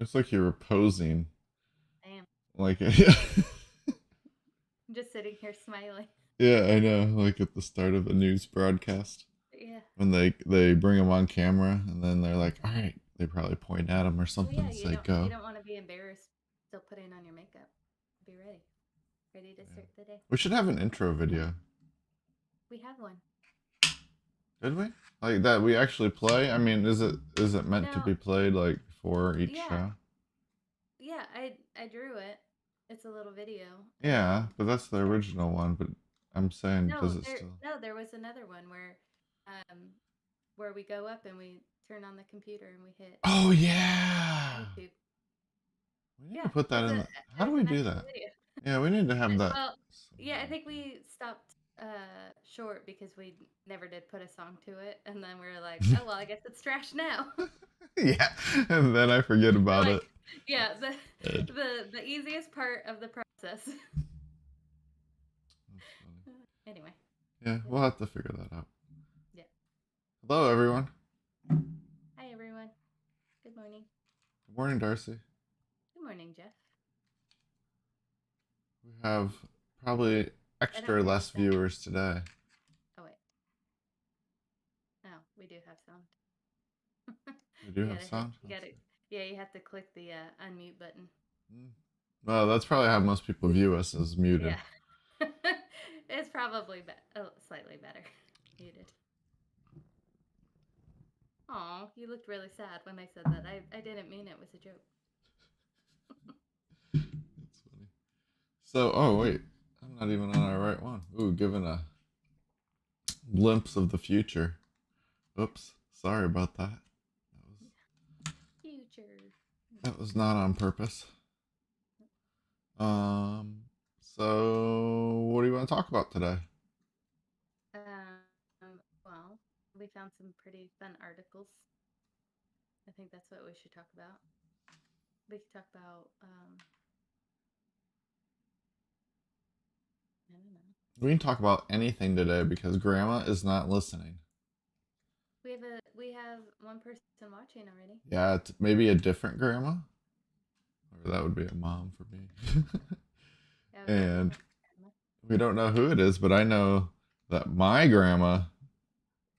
It's like you were posing. I am. Like, I'm just sitting here smiling. yeah, I know. Like at the start of a news broadcast, Yeah. when they bring them on camera, and then they're like, "All right," they probably point at them or Well, something yeah, and say, you "Go." don't want to be embarrassed still putting on your makeup. Be ready. Ready to Yeah. start the day. We should have an intro video. We have one. Did we? Like that we actually play? I mean, is it meant to No, be played like before each yeah. show? Yeah, I drew it. It's a little video Yeah, and but that's the yeah. original one. But I'm saying, No, does it there still? no, there was another one where we go up and we turn on the computer and we hit Oh yeah. YouTube. We need to Yeah, put that in the. How do there's we an do actual that? video. Yeah, we need to have that Well, yeah, I somehow. think we stopped short because we never did put a song to it, and then we were like, oh well, I guess it's trash now. Yeah, and then I forget We're about it. like, yeah, Ed. the easiest part of the process. That's funny. Anyway, Yeah, yep, we'll have to figure that out. yeah. Hello, everyone. Hi everyone. Good morning. Good morning, Darcy. Good morning, Jeff. We have probably I don't extra hear any less sound. viewers today. Oh wait, no, we do have sound. We do You have gotta hit. sound. You gotta. Yeah, you have to click the unmute button. Well, that's probably how most people view us, as muted. Yeah. It's probably slightly better. Muted. Oh, you looked really sad when I said that. I didn't mean it was a joke. That's funny. So, oh wait, I'm not even on our right one. Ooh, given a glimpse of the future. Oops, sorry about that. Future. That was not on purpose. Um, so what do you want to talk about today? Well, we found some pretty fun articles. I think that's what we should talk about. We could talk about, I don't know. We can talk about anything today because Grandma is not listening. We have one person watching already. Yeah, it's maybe a different grandma, or that would be a mom for me. That would be a And different camera. we don't know who it is, but I know that my grandma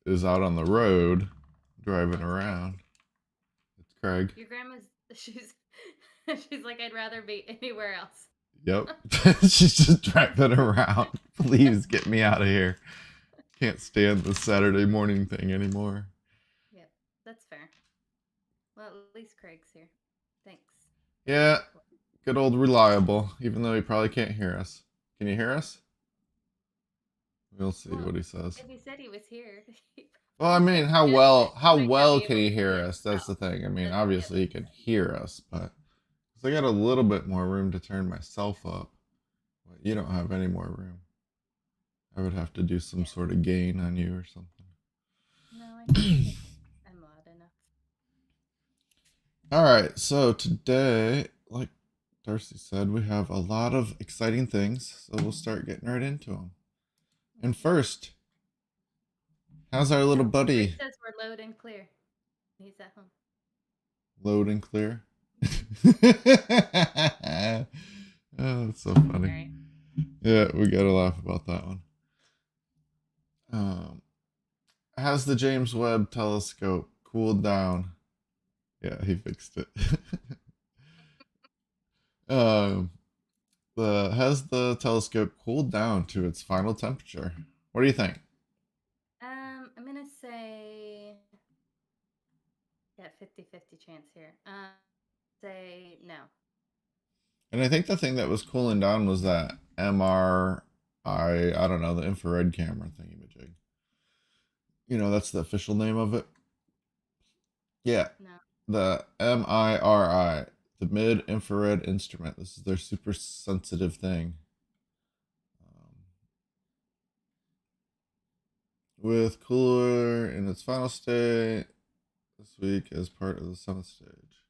is out on the road Oh, driving it's Craig. around. It's Craig. Your grandma's she's she's like I'd rather be anywhere else. Yep. She's just driving around. Please get me out of here. Can't stand the Saturday morning thing anymore. Yep, that's fair. Well, at least Craig's here. Thanks. Yeah, good old reliable, even though he probably can't hear us. Can you hear us? We'll see Well, what he says. if he said he was here, Well, I mean, how yeah, well he how might not well be can able he to see hear us. us? That's Oh, the thing. I mean, yeah, obviously he that's can fair. hear us, but I got a little bit more room to turn myself up. But you don't have any more room. I would have to do some Yeah. sort of gain on you or No, I think I'm loud enough. All right, so today, like Darcy said, we have a lot of exciting things, so we'll start getting right into them. And Okay. first, how's our little Oh, Craig buddy? says we're loud and clear. He's at home. Load and clear. Oh, that's so All funny. right. Yeah, we gotta laugh about that one. Um, has the James Webb telescope cooled down? Yeah, he fixed it. um, the has the telescope cooled down to its final temperature? What do you think? I'm gonna say got 50-50 chance here. Say no. And I think the thing that was cooling down was that I don't know, the infrared camera thingy. That's the official name of it. Yeah, No. the MIRI, the mid infrared instrument. This is their super sensitive thing. Um, with cooler in its final state this week as part of the summit stage.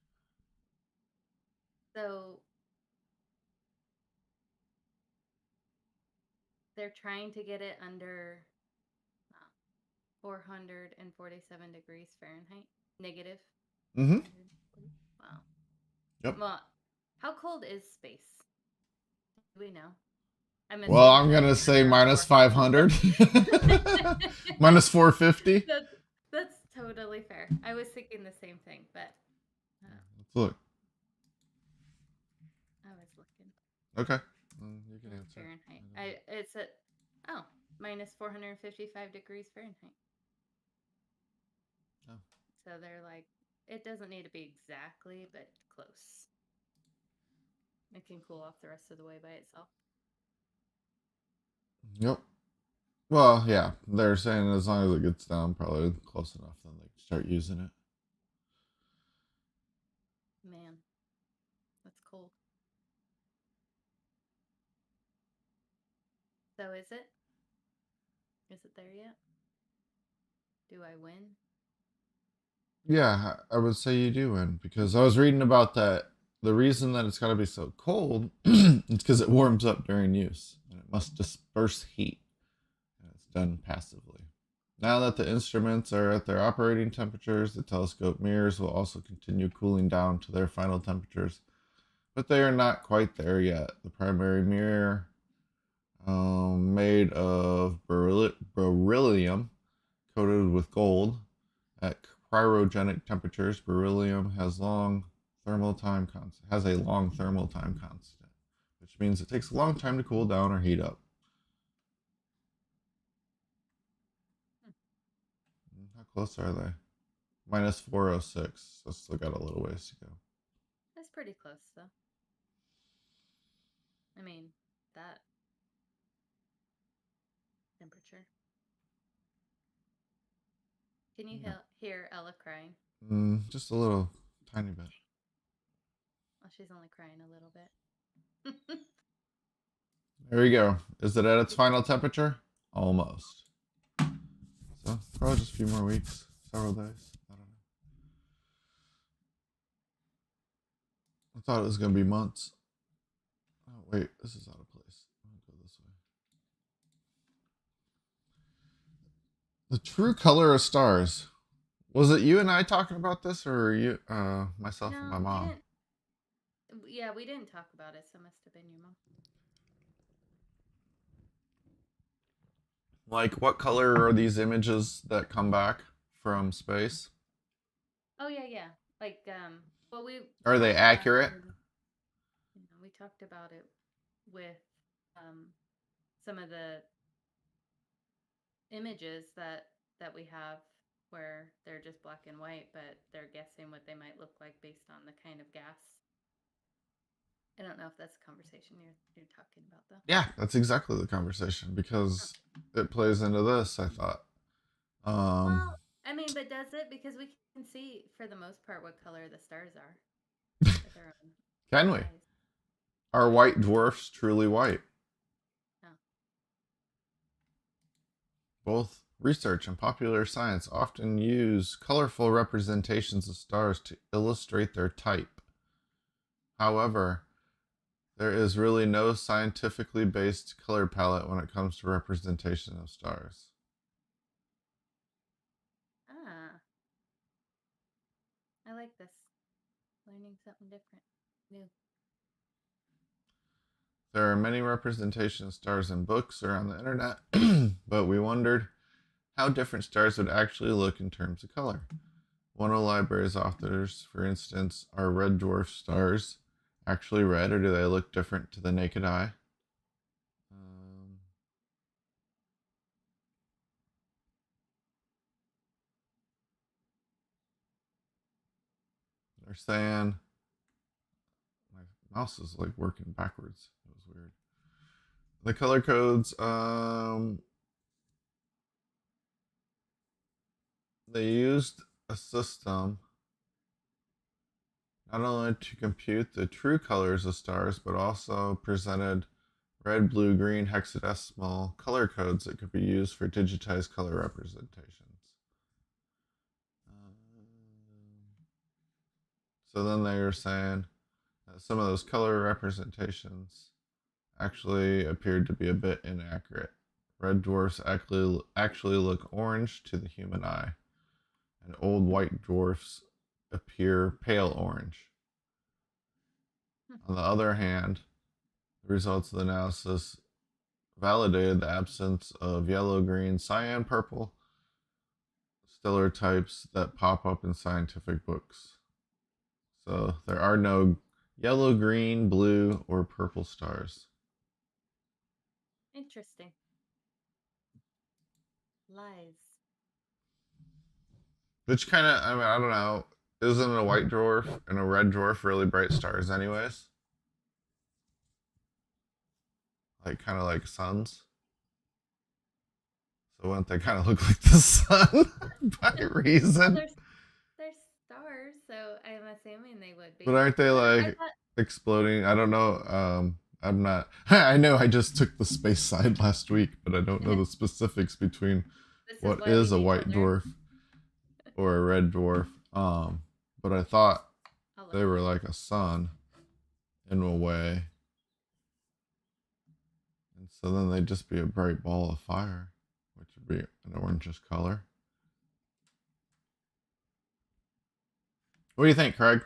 So they're trying to get it under 447 degrees Fahrenheit. Negative Mm-hmm. 440. Wow. Yep. Well, how cold is space? Do we know? I'm Well, assuming I'm like gonna say around minus 400. 500, minus 450. That's totally fair. I was thinking the same thing, but Let's look. I was looking. Okay, you can answer. Fahrenheit. It's at minus 455 degrees Fahrenheit. Oh. So they're like, it doesn't need to be exactly, but close. It can cool off the rest of the way by itself. Yep. Well, yeah, they're saying as long as it gets down probably close enough, then they can start using it. Man, that's cold. So is it? Is it there yet? Do I win? Yeah, I would say you do win because I was reading about that. The reason that it's got to be so cold is because it warms up during use and it must disperse heat. And it's done passively. Now that the instruments are at their operating temperatures, the telescope mirrors will also continue cooling down to their final temperatures, but they are not quite there yet. The primary mirror, made of beryllium coated with gold, at cryogenic temperatures, beryllium has a long thermal time constant, which means it takes a long time to cool down or heat up. How close are they? Minus 406. So still got a little ways to go. That's pretty close, though. I mean, that temperature. Can you hear Ella crying? Just a little tiny bit. Well, she's only crying a little bit. There we go. Is it at its final temperature? Almost. So probably just a few more weeks, several days. I don't know. I thought it was gonna be months. Oh wait, this is out of place. I'll go this way. The true color of stars. Was it you and I talking about this, or you, myself and my No, we mom? didn't. Yeah, we didn't talk about it, so it must have been your mom. Like, what color are these images that come back from space? Oh yeah. Like well we Are they accurate? we talked about it with some of the images that we have where they're just black and white, but they're guessing what they might look like based on the kind of gas. I don't know if that's a conversation you're talking about though. Yeah, that's exactly the conversation because it plays into this. I thought. Well, I mean, but does it? Because we can see for the most part what color the stars are with our own Can we? eyes. Are white dwarfs truly white? No. Both research and popular science often use colorful representations of stars to illustrate their type. However, there is really no scientifically based color palette when it comes to representation of stars. Ah, I like this. Learning something different, new. There are many representations of stars in books or on the internet, but we wondered how different stars would actually look in terms of color. One of the library's authors, for instance, are red dwarf stars actually red, or do they look different to the naked eye? They're saying my mouse is like working backwards. It was weird. The color codes, they used a system not only to compute the true colors of stars, but also presented red, blue, green hexadecimal color codes that could be used for digitized color representations. So then they were saying that some of those color representations actually appeared to be a bit inaccurate. Red dwarfs actually look orange to the human eye, and old white dwarfs appear pale orange. On the other hand, the results of the analysis validated the absence of yellow, green, cyan, purple stellar types that pop up in scientific books. So there are no yellow, green, blue, or purple stars. Interesting. Lies. Which kind of, I mean, I don't know. Isn't a white dwarf and a red dwarf really bright stars, anyways? Like, kind of like suns. So wouldn't they kind of look like the sun by Well, reason? they're stars, so I'm assuming they would But be. aren't they I like exploding? I don't know. I'm not. I know I just took the space side last week, but I don't know thought the specifics between this is what why we is a need to white learn. dwarf or a red dwarf. But I thought I'll look they it were up. like a sun in a way, and so then they'd just be a bright ball of fire, which would be an orangish color. What do you think, Craig?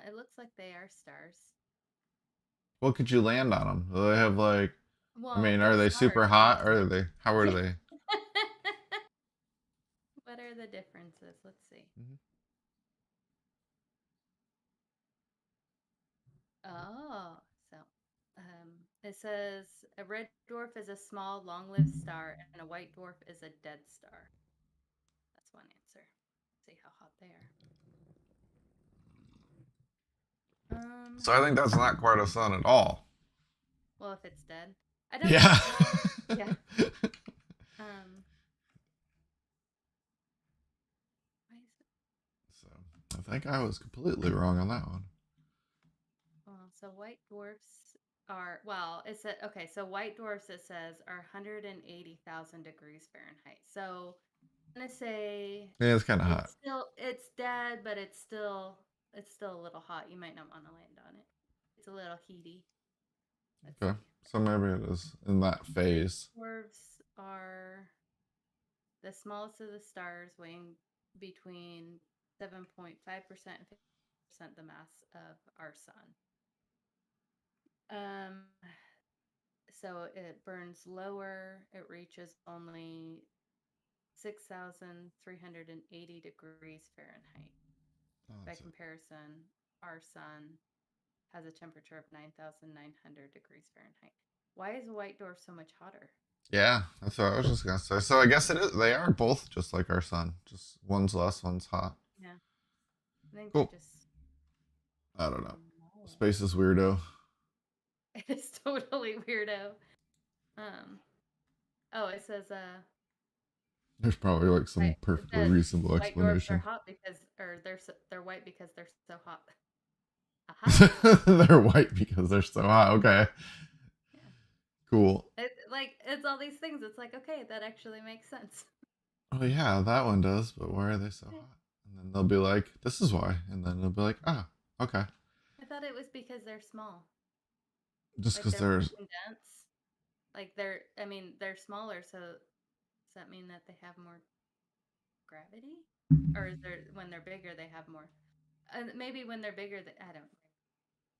It looks like they are stars. What could you land on them? Do they have like? I Well, mean, they're are they stars, super so hot, it's or are like. they? How are they? What are the differences? Let's see. Mhm. Oh, so it says a red dwarf is a small, long-lived star, and a white dwarf is a dead star. That's one answer. Let's see how hot they are. So I think that's not quite a sun at all. Well, if it's dead, I don't know. Yeah. Well, yeah. Um, why is it? So I think I was completely wrong on that one. Well, so white dwarfs are well. It said okay. So white dwarfs it says are 180,000 degrees Fahrenheit. So I'm gonna say Yeah, it's kind of hot. it's dead, but it's still a little hot. You might not want to land on it. It's a little heaty. Let's Okay. see. So maybe it is in that phase. Dwarfs are the smallest of the stars, weighing between 7.5% and 50% the mass of our sun. Um, so it burns lower. It reaches only 6,380 degrees Fahrenheit. Oh, By that's it. comparison, our sun has a temperature of 9,900 degrees Fahrenheit. Why is a white dwarf so much hotter? Yeah, that's what I was just gonna say. So I guess it is. They are both just like our sun. Just one's less, one's hot. Yeah, I think they're Cool. just I don't know. smaller. Space is weirdo. It is totally weirdo. Um. Oh, it says There's probably like some it perfectly says reasonable white dwarfs are explanation. hot because or they're white because they're so hot. Aha. They're white because they're so hot. Okay, Yeah. cool. It's all these things. It's like okay, that actually makes sense. Oh yeah, that one does. But why are they so hot? And then they'll be like, "This is why," and then they'll be like, "Ah, okay." I thought it was because they're small. Just Like because they're more there's condensed. Like they're smaller, so does that mean that they have more gravity? Or is there when they're bigger they have more? Maybe when they're bigger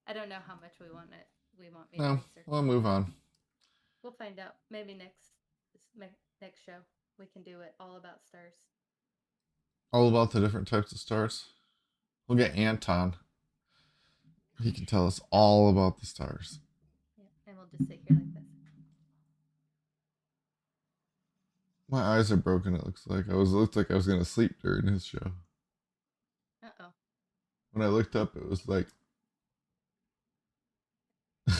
I don't know how much we want me to no. research. We'll move on. We'll find out. Maybe next show we can do it all about stars. All about the different types of stars. We'll get Anton. He can tell us all about the stars. Yeah, and we'll just sit here like this. My eyes are broken. It looks like looked like I was gonna sleep during his show. Uh-oh. When I looked up, it was like it's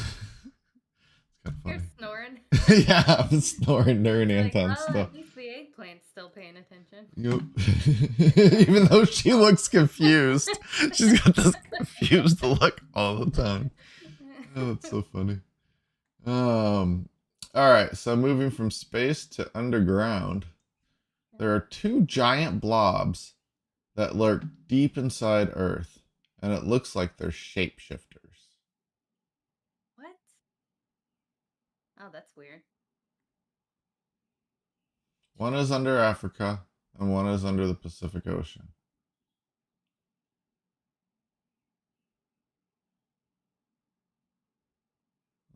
kind of You're funny. snoring. Yeah, I'm snoring during Like, Anton's well, stuff. at least the eggplant's still paying attention. Yep. Even though she looks confused, she's got this confused look all the time. Oh, it's so funny. All right. So moving from space to underground, there are two giant blobs that lurk deep inside Earth, and it looks like they're shapeshifters. What? Oh, that's weird. One is under Africa, and one is under the Pacific Ocean.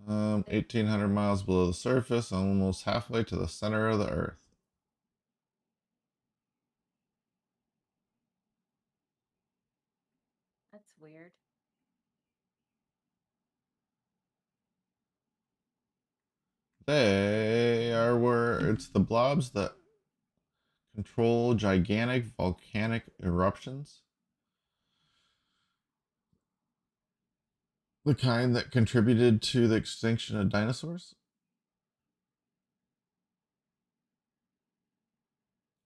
They, 1,800 miles below the surface, almost halfway to the center of the Earth. that's weird. They are where it's the blobs that control gigantic volcanic eruptions. The kind that contributed to the extinction of dinosaurs.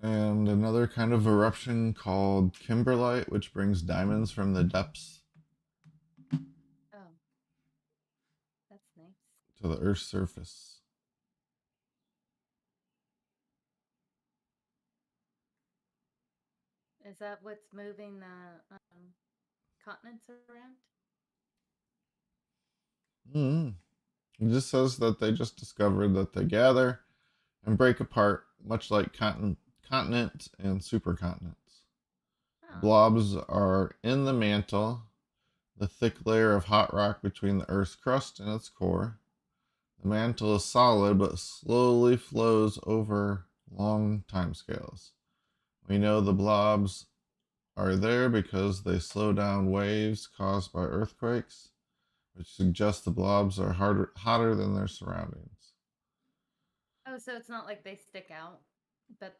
And another kind of eruption called kimberlite, which brings diamonds from the depths Oh, that's nice. to the Earth's surface. Is that what's moving the continents around? Mm. It just says that they just discovered that they gather and break apart, much like continents and supercontinents. Oh, Blobs are in the mantle, the thick layer of hot rock between the Earth's crust and its core. The mantle is solid but slowly flows over long timescales. We know the blobs are there because they slow down waves caused by earthquakes, which suggests the blobs are hotter than their surroundings. oh, so it's not like they stick out, but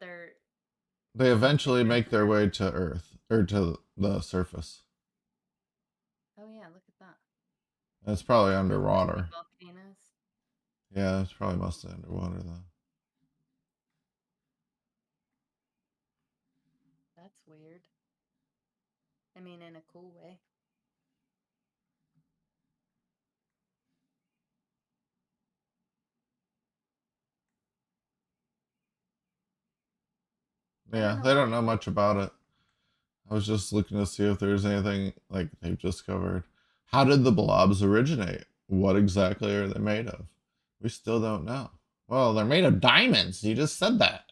They they eventually move make their around. way to Earth or to the surface. Oh yeah, look at that. It's probably Those must be underwater. volcanoes. Yeah, it's probably mostly underwater though. That's weird. I mean, in a cool way. I don't Yeah, know they why. don't know much about it. I was just looking to see if there's anything like they've discovered. How did the blobs originate? What exactly are they made of? We still don't know. Well, they're made of diamonds. You just said that.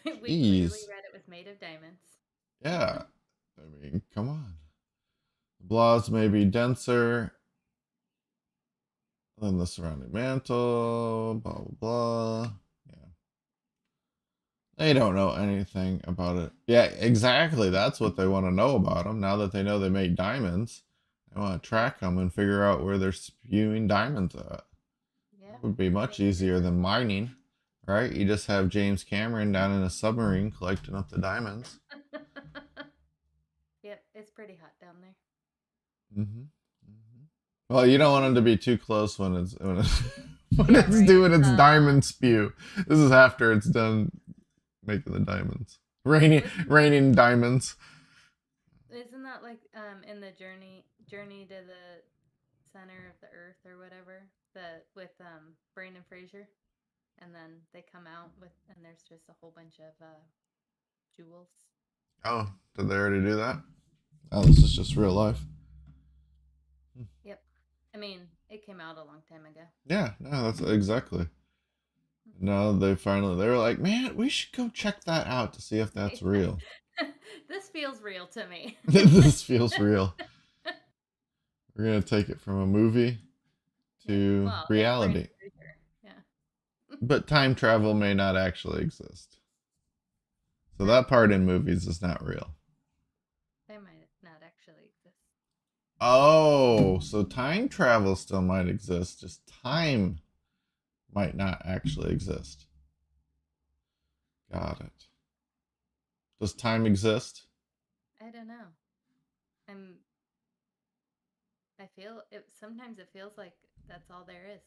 We clearly Jeez. read it was made of diamonds. Yeah. I mean, come on. Blobs may be denser than the surrounding mantle. Blah blah blah. Yeah. They don't know anything about it. Yeah, exactly. That's what they want to know about them. Now that they know they make diamonds, they want to track them and figure out where they're spewing diamonds at. Yeah, That would be much makes easier than mining, right? You just have James Cameron down in a submarine collecting up the diamonds. sense. Yep, it's pretty hot down there. Mm-hmm. Mm-hmm. Well, you don't want them to be too close when Yeah, it's right. doing its diamond spew. This is after it's done making the diamonds, Wasn't that raining diamonds. isn't that like in the journey to the center of the earth or whatever, the with Brandon Fraser, and then they come out with and there's just a whole bunch of jewels. Oh, did they already do that? Oh, this is just real life. Yep. I mean, it came out a long time ago. Yeah, no, that's exactly. No, they were like, man, we should go check that out to see if that's real. This feels real to me. This feels real. We're gonna take it from a movie Yeah. to Well, it's Brandon reality. Fraser. Yeah. But time travel may not actually exist. So True. that part in movies is not real. They might not actually exist. Oh, so time travel still might exist, just time might not actually exist. Got it. Does time exist? I don't know. I'm I feel it sometimes it feels like that's all there is.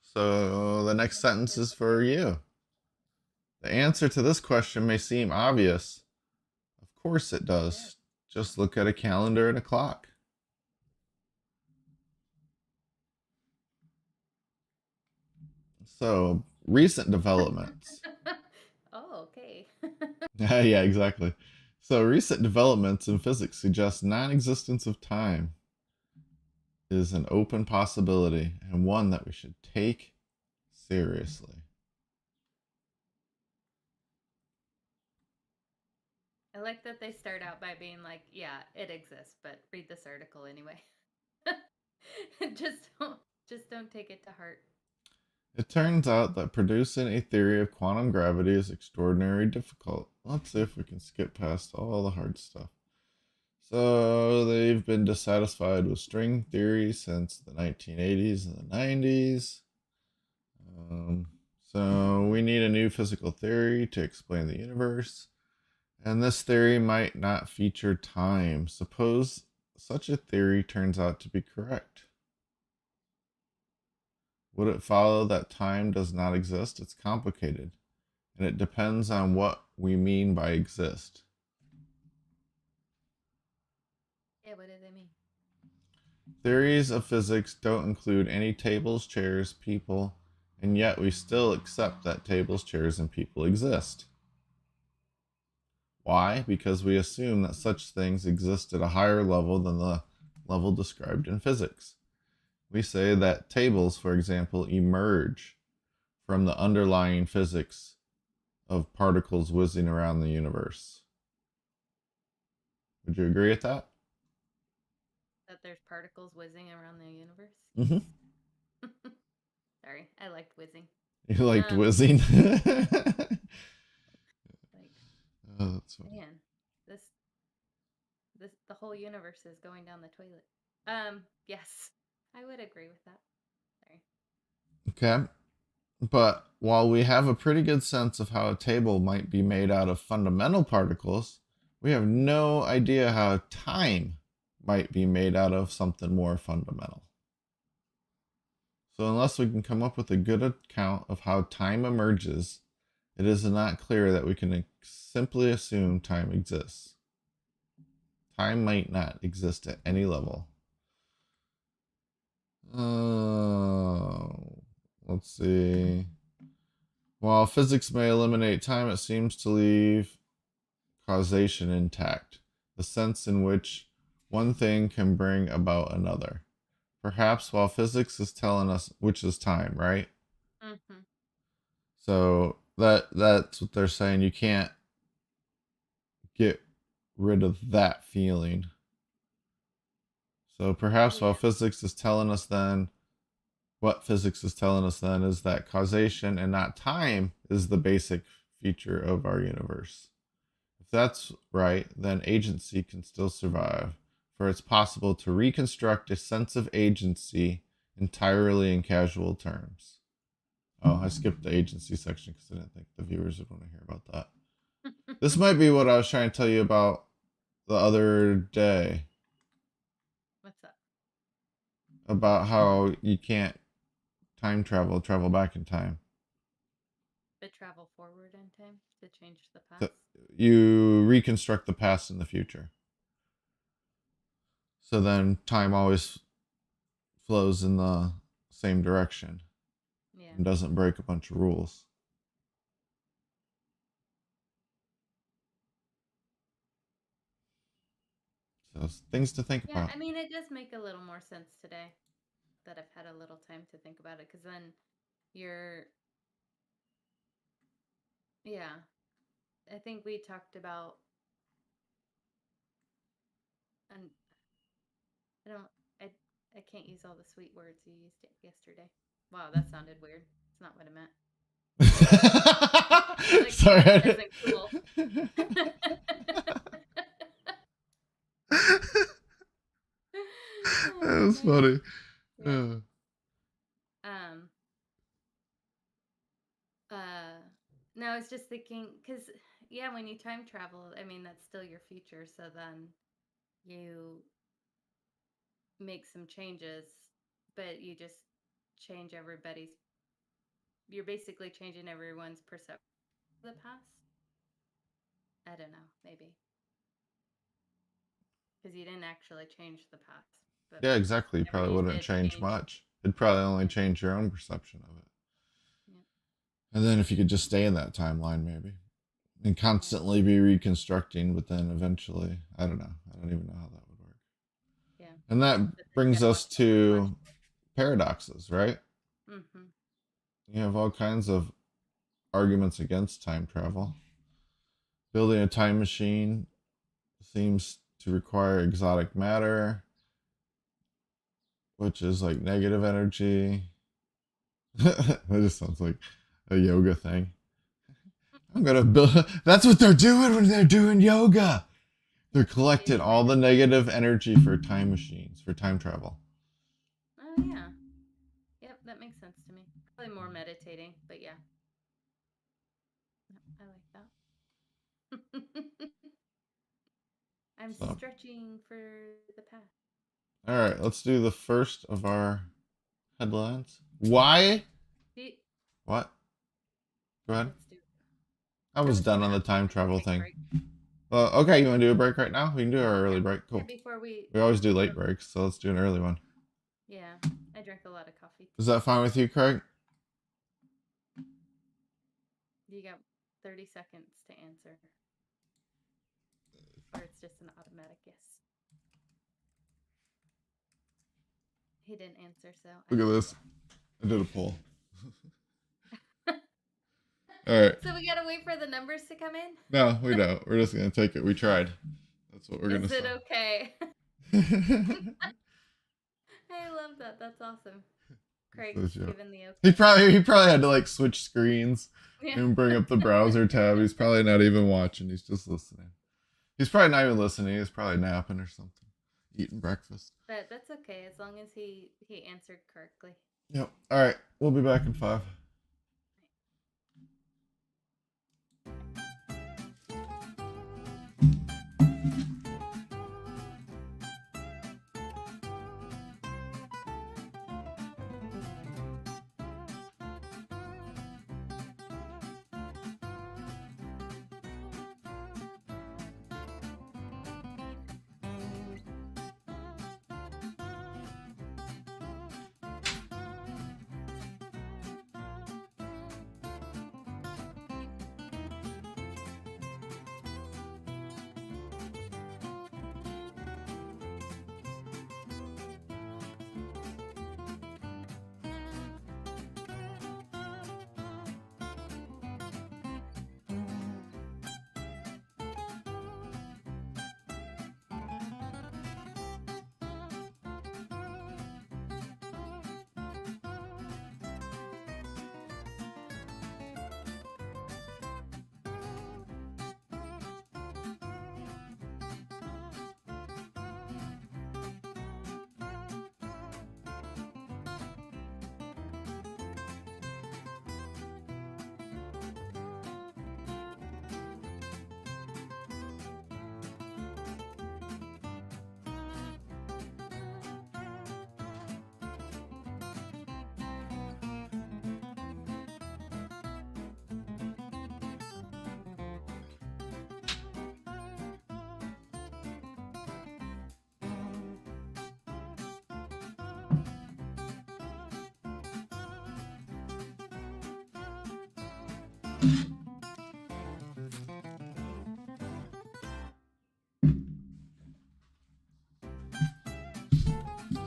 So the next Nothing sentence is for physical. you. The answer to this question may seem obvious. Of course it Yeah. does. Just look at a calendar and a clock. So, recent developments. Oh, okay. Yeah, exactly. So, recent developments in physics suggest non existence of time is an open possibility and one that we should take seriously. I like that they start out by being like, yeah, it exists, but read this article anyway. just don't take it to heart. It turns out that producing a theory of quantum gravity is extraordinarily difficult. Let's see if we can skip past all the hard stuff. So they've been dissatisfied with string theory since the 1980s and the 90s. Um, so we need a new physical theory to explain the universe. And this theory might not feature time. Suppose such a theory turns out to be correct. Would it follow that time does not exist? It's complicated, and it depends on what we mean by exist. Yeah, what do they mean? Theories of physics don't include any tables, chairs, people, and yet we still accept that tables, chairs, and people exist. Why? Because we assume that such things exist at a higher level than the level described in physics. We say that tables, for example, emerge from the underlying physics of particles whizzing around the universe. Would you agree with that? That there's particles whizzing around the universe? Mm-hmm. Sorry, I liked whizzing. You liked Um, whizzing? like, Oh, that's funny. man, this the whole universe is going down the toilet. Yes, I would agree with that. Sorry. Okay. But while we have a pretty good sense of how a table might be made out of fundamental particles, we have no idea how time might be made out of something more fundamental. So, unless we can come up with a good account of how time emerges, it is not clear that we can simply assume time exists. Time might not exist at any level. Oh, let's see. While physics may eliminate time, it seems to leave causation intact, the sense in which one thing can bring about another. Perhaps while physics is telling us which is time, right? Mm-hmm. So that's what they're saying. You can't get rid of that feeling. So perhaps while Yeah. physics is telling us then what physics is telling us then is that causation and not time is the basic feature of our universe. If that's right, then agency can still survive, for it's possible to reconstruct a sense of agency entirely in casual terms. Oh, I skipped the agency section because I didn't think the viewers would want to hear about that. This might be what I was trying to tell you about the other day What's up? about how you can't travel back in time. To travel forward in time to change the Th- past? You reconstruct the past and the future. So then time always flows in the same direction Yeah. and doesn't break a bunch of rules. So it's things to think Yeah, about. I mean, it does make a little more sense today that I've had a little time to think about it because then you're, yeah, I think we talked about, and I don't, I, I can't use all the sweet words you used yesterday. Wow, that sounded weird. It's not what I meant. Like sweet Sorry. isn't cool. That Oh was man. funny. Yeah. Uh, Um. Uh. No, I was just thinking because yeah, when you time travel, I mean that's still your future. So then you make some changes, but you just change everybody's. You're basically changing everyone's perception of the past. I don't know, maybe because you didn't actually change the past, but yeah, exactly. You whatever probably you wouldn't did change changed. much. It'd probably only Yeah. change your own perception of it. Yeah. And then if you could just stay in that timeline, maybe, and Yeah. constantly be reconstructing, but then eventually, I don't know. I don't even know how that would work. Yeah. And that But then brings Jeff us watched all the Flash. to paradoxes, right? Mm-hmm. You have all kinds of arguments against time travel. Building a time machine seems to require exotic matter. which is like negative energy. That just sounds like a yoga thing. I'm gonna build. That's what they're doing when they're doing yoga. They're collecting all the negative energy for time machines, for time travel. Oh yeah. Yep, that makes sense to me. Probably more meditating, but yeah. Yep, I like that. I'm So, stretching for the path. all right, let's do the first of our headlines. Why? See, What? Go ahead. let's do it. I I was was done gonna on the ask if time we could travel take a thing. break. Okay, you want to do a break right now? We can do our early Yeah. break. Yeah, Cool. before we We always do late go. breaks, so let's do an early one. Yeah, I drank a lot of coffee Is today. that fine with you, Craig? You got 30 seconds to answer. Or it's just an automatic yes. He didn't answer, so Look at said this. I did a poll. All right. So we gotta wait for the numbers to come in? No, we don't. We're just gonna take it. We tried. That's what we're gonna Is it say. okay? I love that. That's awesome. Craig's given the okay. He probably had to like switch screens Yeah. and bring up the browser tab. He's probably not even watching. He's just listening. He's probably not even listening. He's probably napping or something, eating breakfast. But that's okay as long as he answered correctly. Yep. All right. We'll be back in 5.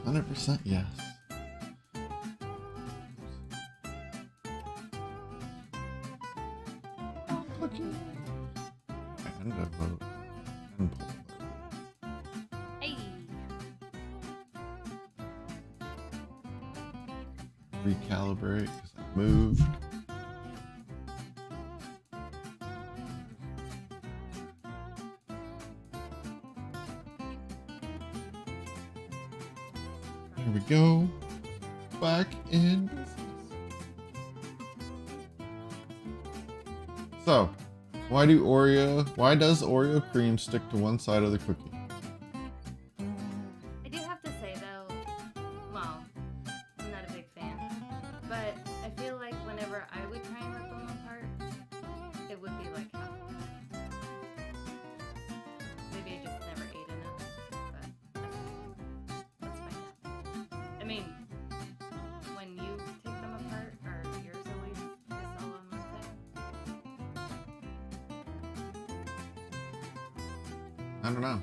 100% yes. Cookie. And a vote. And poll vote. Hey. Recalibrate because I moved. There we go. Back in business. So, why does Oreo cream stick to one side of the cookie? I do have to say though, well, I'm not a big fan, but I feel like whenever I would try and rip them apart, it would be like half. Maybe I just never ate enough, but let's find out. I mean, when you take them apart, are yours always just all on one side? I don't know.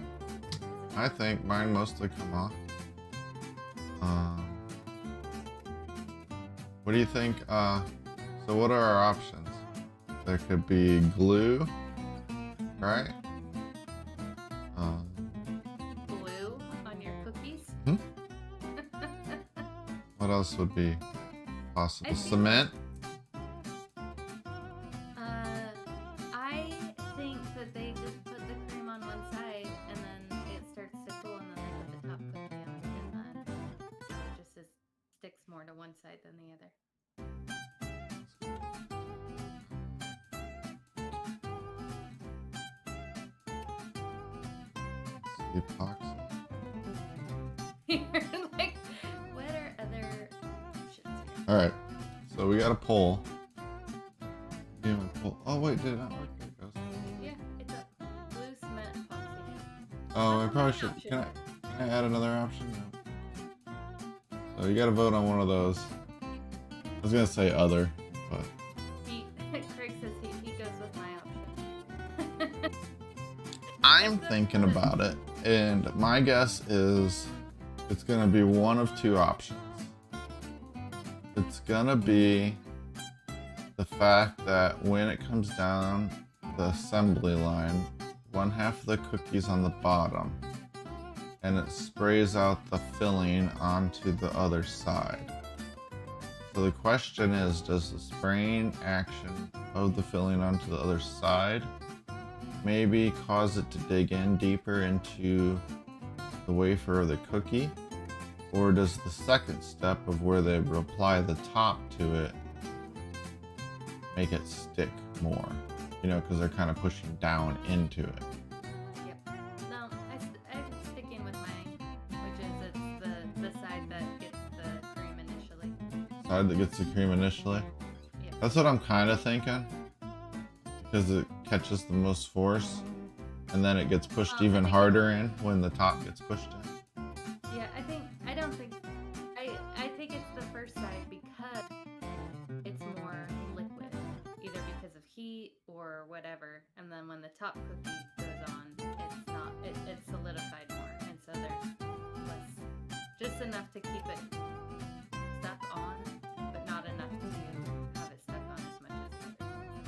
I think mine mostly come off. What do you think? So what are our options? There could be glue, right? Glue on your cookies? Hmm? else would be possible? I think- Cement? I think that they just put the cream on one side and then it starts to cool and then they put the top cookie on and then so it just sticks more to one side than the other. Epoxy. You're like, what are other options here? All right, so we got a poll. Yeah, my poll. Oh wait, did it not work? There it goes. Yeah, it's a blue cement epoxy. Oh, I That's probably another should. option. Can I add another option? No. So you got to vote on one of those. I was gonna say other, but Craig says he goes with my option. I'm thinking about it, and my guess is it's gonna be one of two options. It's gonna be the fact that when it comes down the assembly line, one half of the cookie's on the bottom, and it sprays out the filling onto the other side. So the question is, does the spraying action of the filling onto the other side maybe cause it to dig in deeper into the wafer or the cookie? Or does the second step of where they apply the top to it make it stick more? You know, because they're kind of pushing down into it. Yep. No, I'm sticking with mine, which is it's the side that gets the cream initially. Side that gets the cream initially. Yep. That's what I'm kind of thinking. Because it catches the most force. And then it gets pushed even harder in when the top gets pushed in. Yeah, I think it's the first side because it's more liquid, either because of heat or whatever. And then when the top cookie goes on, it's solidified more, and so there's less, just enough to keep it stuck on, but not enough to have it stuck on as much as the others.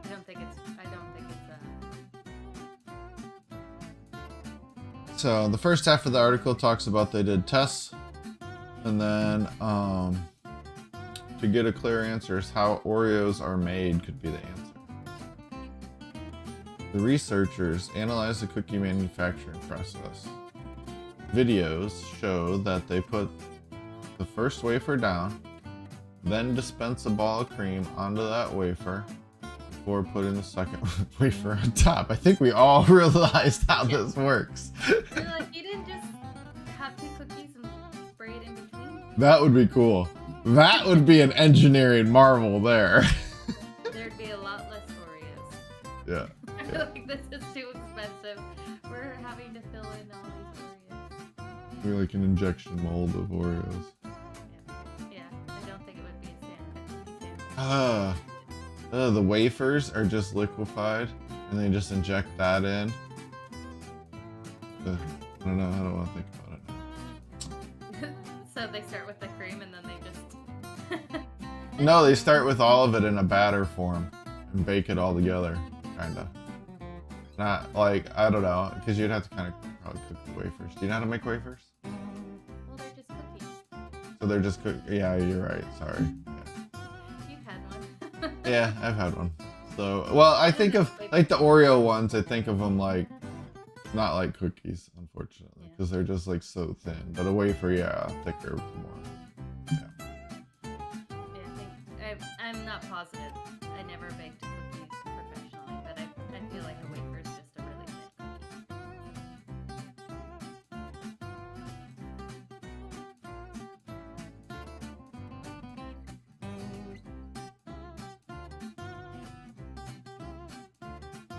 I don't think it's So the first half of the article talks about they did tests, and then to get a clear answer is how Oreos are made could be the answer. The researchers analyzed the cookie manufacturing process. Videos show that they put the first wafer down, then dispense a ball of cream onto that wafer before putting the second wafer on top. I think we all realized how this works. You're like, you didn't just have two cookies and spray it in between? That would be cool. That would be an engineering marvel there. There'd be a lot less Oreos. Yeah. I feel like this is too expensive. We're having to fill in all these Oreos. We're like an injection mold of Oreos. Yeah, I don't think it would be a sandwich. The wafers are just liquefied, and they just inject that in. I don't know. I don't want to think about it. So they start with the cream and then they just... No, they start with all of it in a batter form and bake it all together, kinda. Not like, I don't know, because you'd have to kind of probably cook the wafers. Do you know how to make wafers? Well, they're just cookies. So they're just cooked. Yeah, you're right. Sorry. You've had one. Yeah, I've had one. So, well, I think of like the Oreo ones. I think of them like not like cookies, unfortunately, because they're just like so thin. But a wafer, yeah, thicker, more. Yeah. Yeah, I'm not positive. I never baked cookies professionally, but I feel like a wafer is just a really thin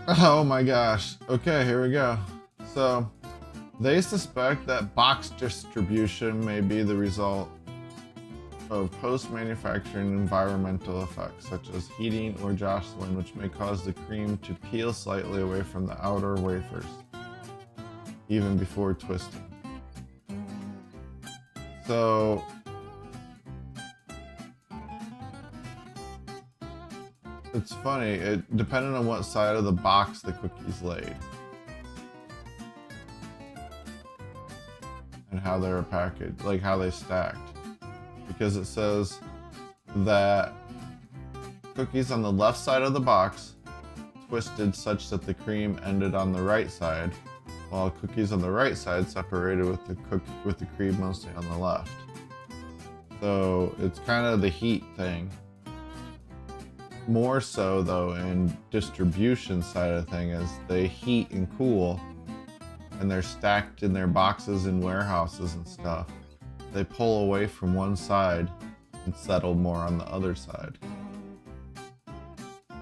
cookie. Oh my gosh. Okay, here we go. So, they suspect that box distribution may be the result of post-manufacturing environmental effects, such as heating or jostling, which may cause the cream to peel slightly away from the outer wafers, even before twisting. So, it's funny, depending on what side of the box the cookie's laid and how they're packaged, like how they stacked. because it says that cookies on the left side of the box twisted such that the cream ended on the right side, while cookies on the right side separated with the cream mostly on the left. So it's kind of the heat thing. More so though in distribution side of the thing is they heat and cool, and they're stacked in their boxes in warehouses and stuff. They pull away from one side and settle more on the other side. I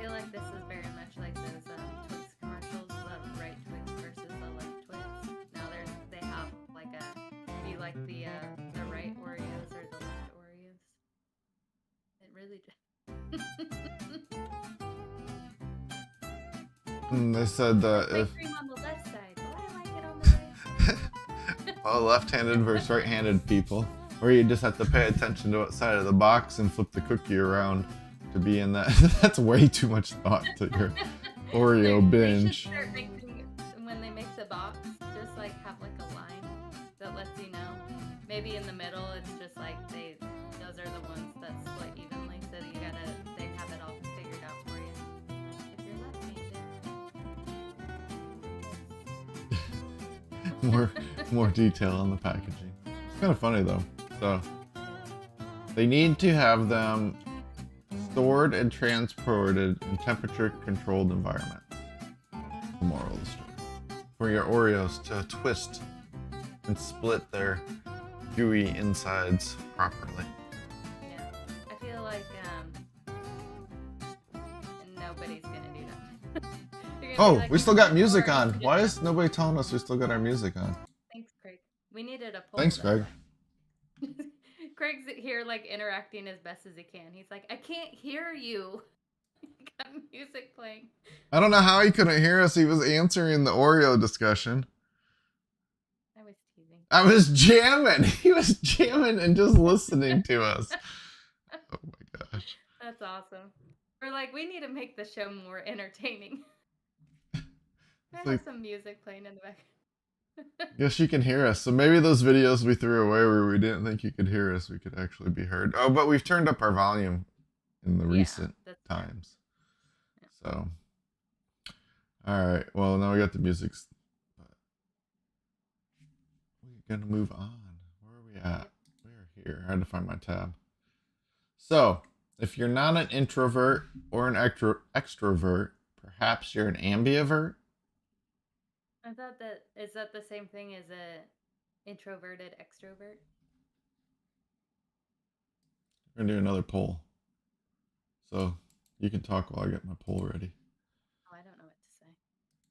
feel like this is very much like those Twix commercials, the right Twix versus the left Twix. Now they have like do you like the right Oreos or the left Oreos? It really And they said that White if cream on the left side, but I like it on the right side. well, left-handed versus right-handed people, or you just have to pay attention to what side of the box and flip the cookie around to be in that. That's way too much thought to your Oreo binge. They should start making, when they make the box, just like have like a line that lets you know. Maybe in the middle, it's just like those are the ones that split evenly, so they have it all figured out for you. If you're left-handed. more detail on the packaging. It's kind of funny though. So they need to have them stored and transported in temperature-controlled environments. The moral of the story. For your Oreos to twist and split their gooey insides properly. Yeah, I feel like nobody's gonna do that. You're gonna Oh, be like, we still got music Oreos. on. Why is nobody telling us we still got our music on? Thanks, Craig. We needed a poll. Thanks, though. Greg. Craig's here like interacting as best as he can. He's like, I can't hear you. Got music playing. I don't know how he couldn't hear us. He was answering the Oreo discussion. I was teasing. I was jamming. He was jamming and just listening to us. Oh my gosh. That's awesome. We're like, we need to make the show more entertaining. I have like- some music playing in the back. Yes, you can hear us. So maybe those videos we threw away where we didn't think you could hear us, we could actually be heard. Oh, but we've turned up our volume in the recent that's times. Yeah. So, all right. Well, now we got the music. We're gonna move on. Where are we at? We are here. I had to find my tab. So, if you're not an introvert or an extrovert, perhaps you're an ambivert. I thought is that the same thing as a introverted extrovert? We're gonna do another poll. So you can talk while I get my poll ready. Oh, I don't know what to say.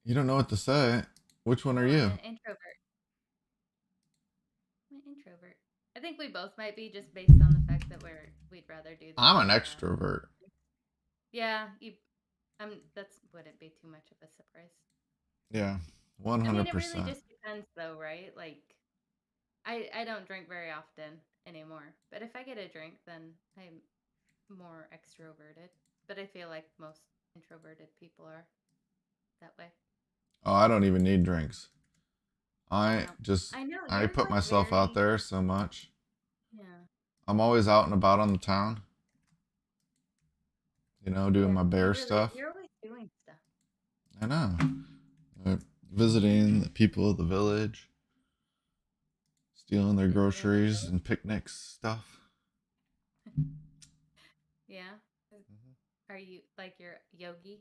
You don't know what to say. Which one are you? I'm an introvert. I'm an introvert. I think we both might be just based on the fact that we'd rather do. I'm an extrovert. Yeah, that wouldn't be too much of a surprise. Yeah, 100%. I mean, it really just depends, though, right? Like, I don't drink very often anymore, but if I get a drink, then I'm more extroverted. But I feel like most introverted people are that way. Oh, I don't even need drinks. I know, I you're, put like, myself out very- there so much. Yeah. I'm always out and about on the town. You know, doing Yeah, my bear you're stuff. You're always doing stuff. I know. Visiting the people of the village. Stealing their groceries and picnics stuff. Yeah. Are you like your yogi?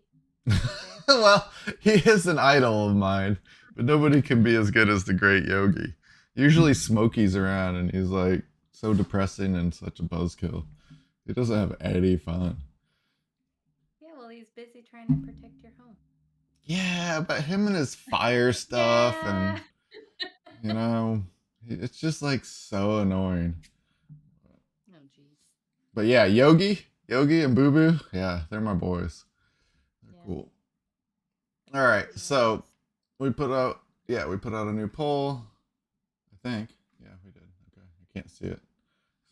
Well, he is an idol of mine, but nobody can be as good as the great Yogi. Usually Smokey's around and he's like so depressing and such a buzzkill. He doesn't have any fun. Yeah, well, he's busy trying to protect your home. Yeah, but him and his fire stuff and, you know, it's just like so annoying. Oh, jeez. But yeah, Yogi and Boo Boo, yeah, they're my boys. They're cool. All right, so we put out a new poll. I think. Yeah, we did. Okay, I can't see it.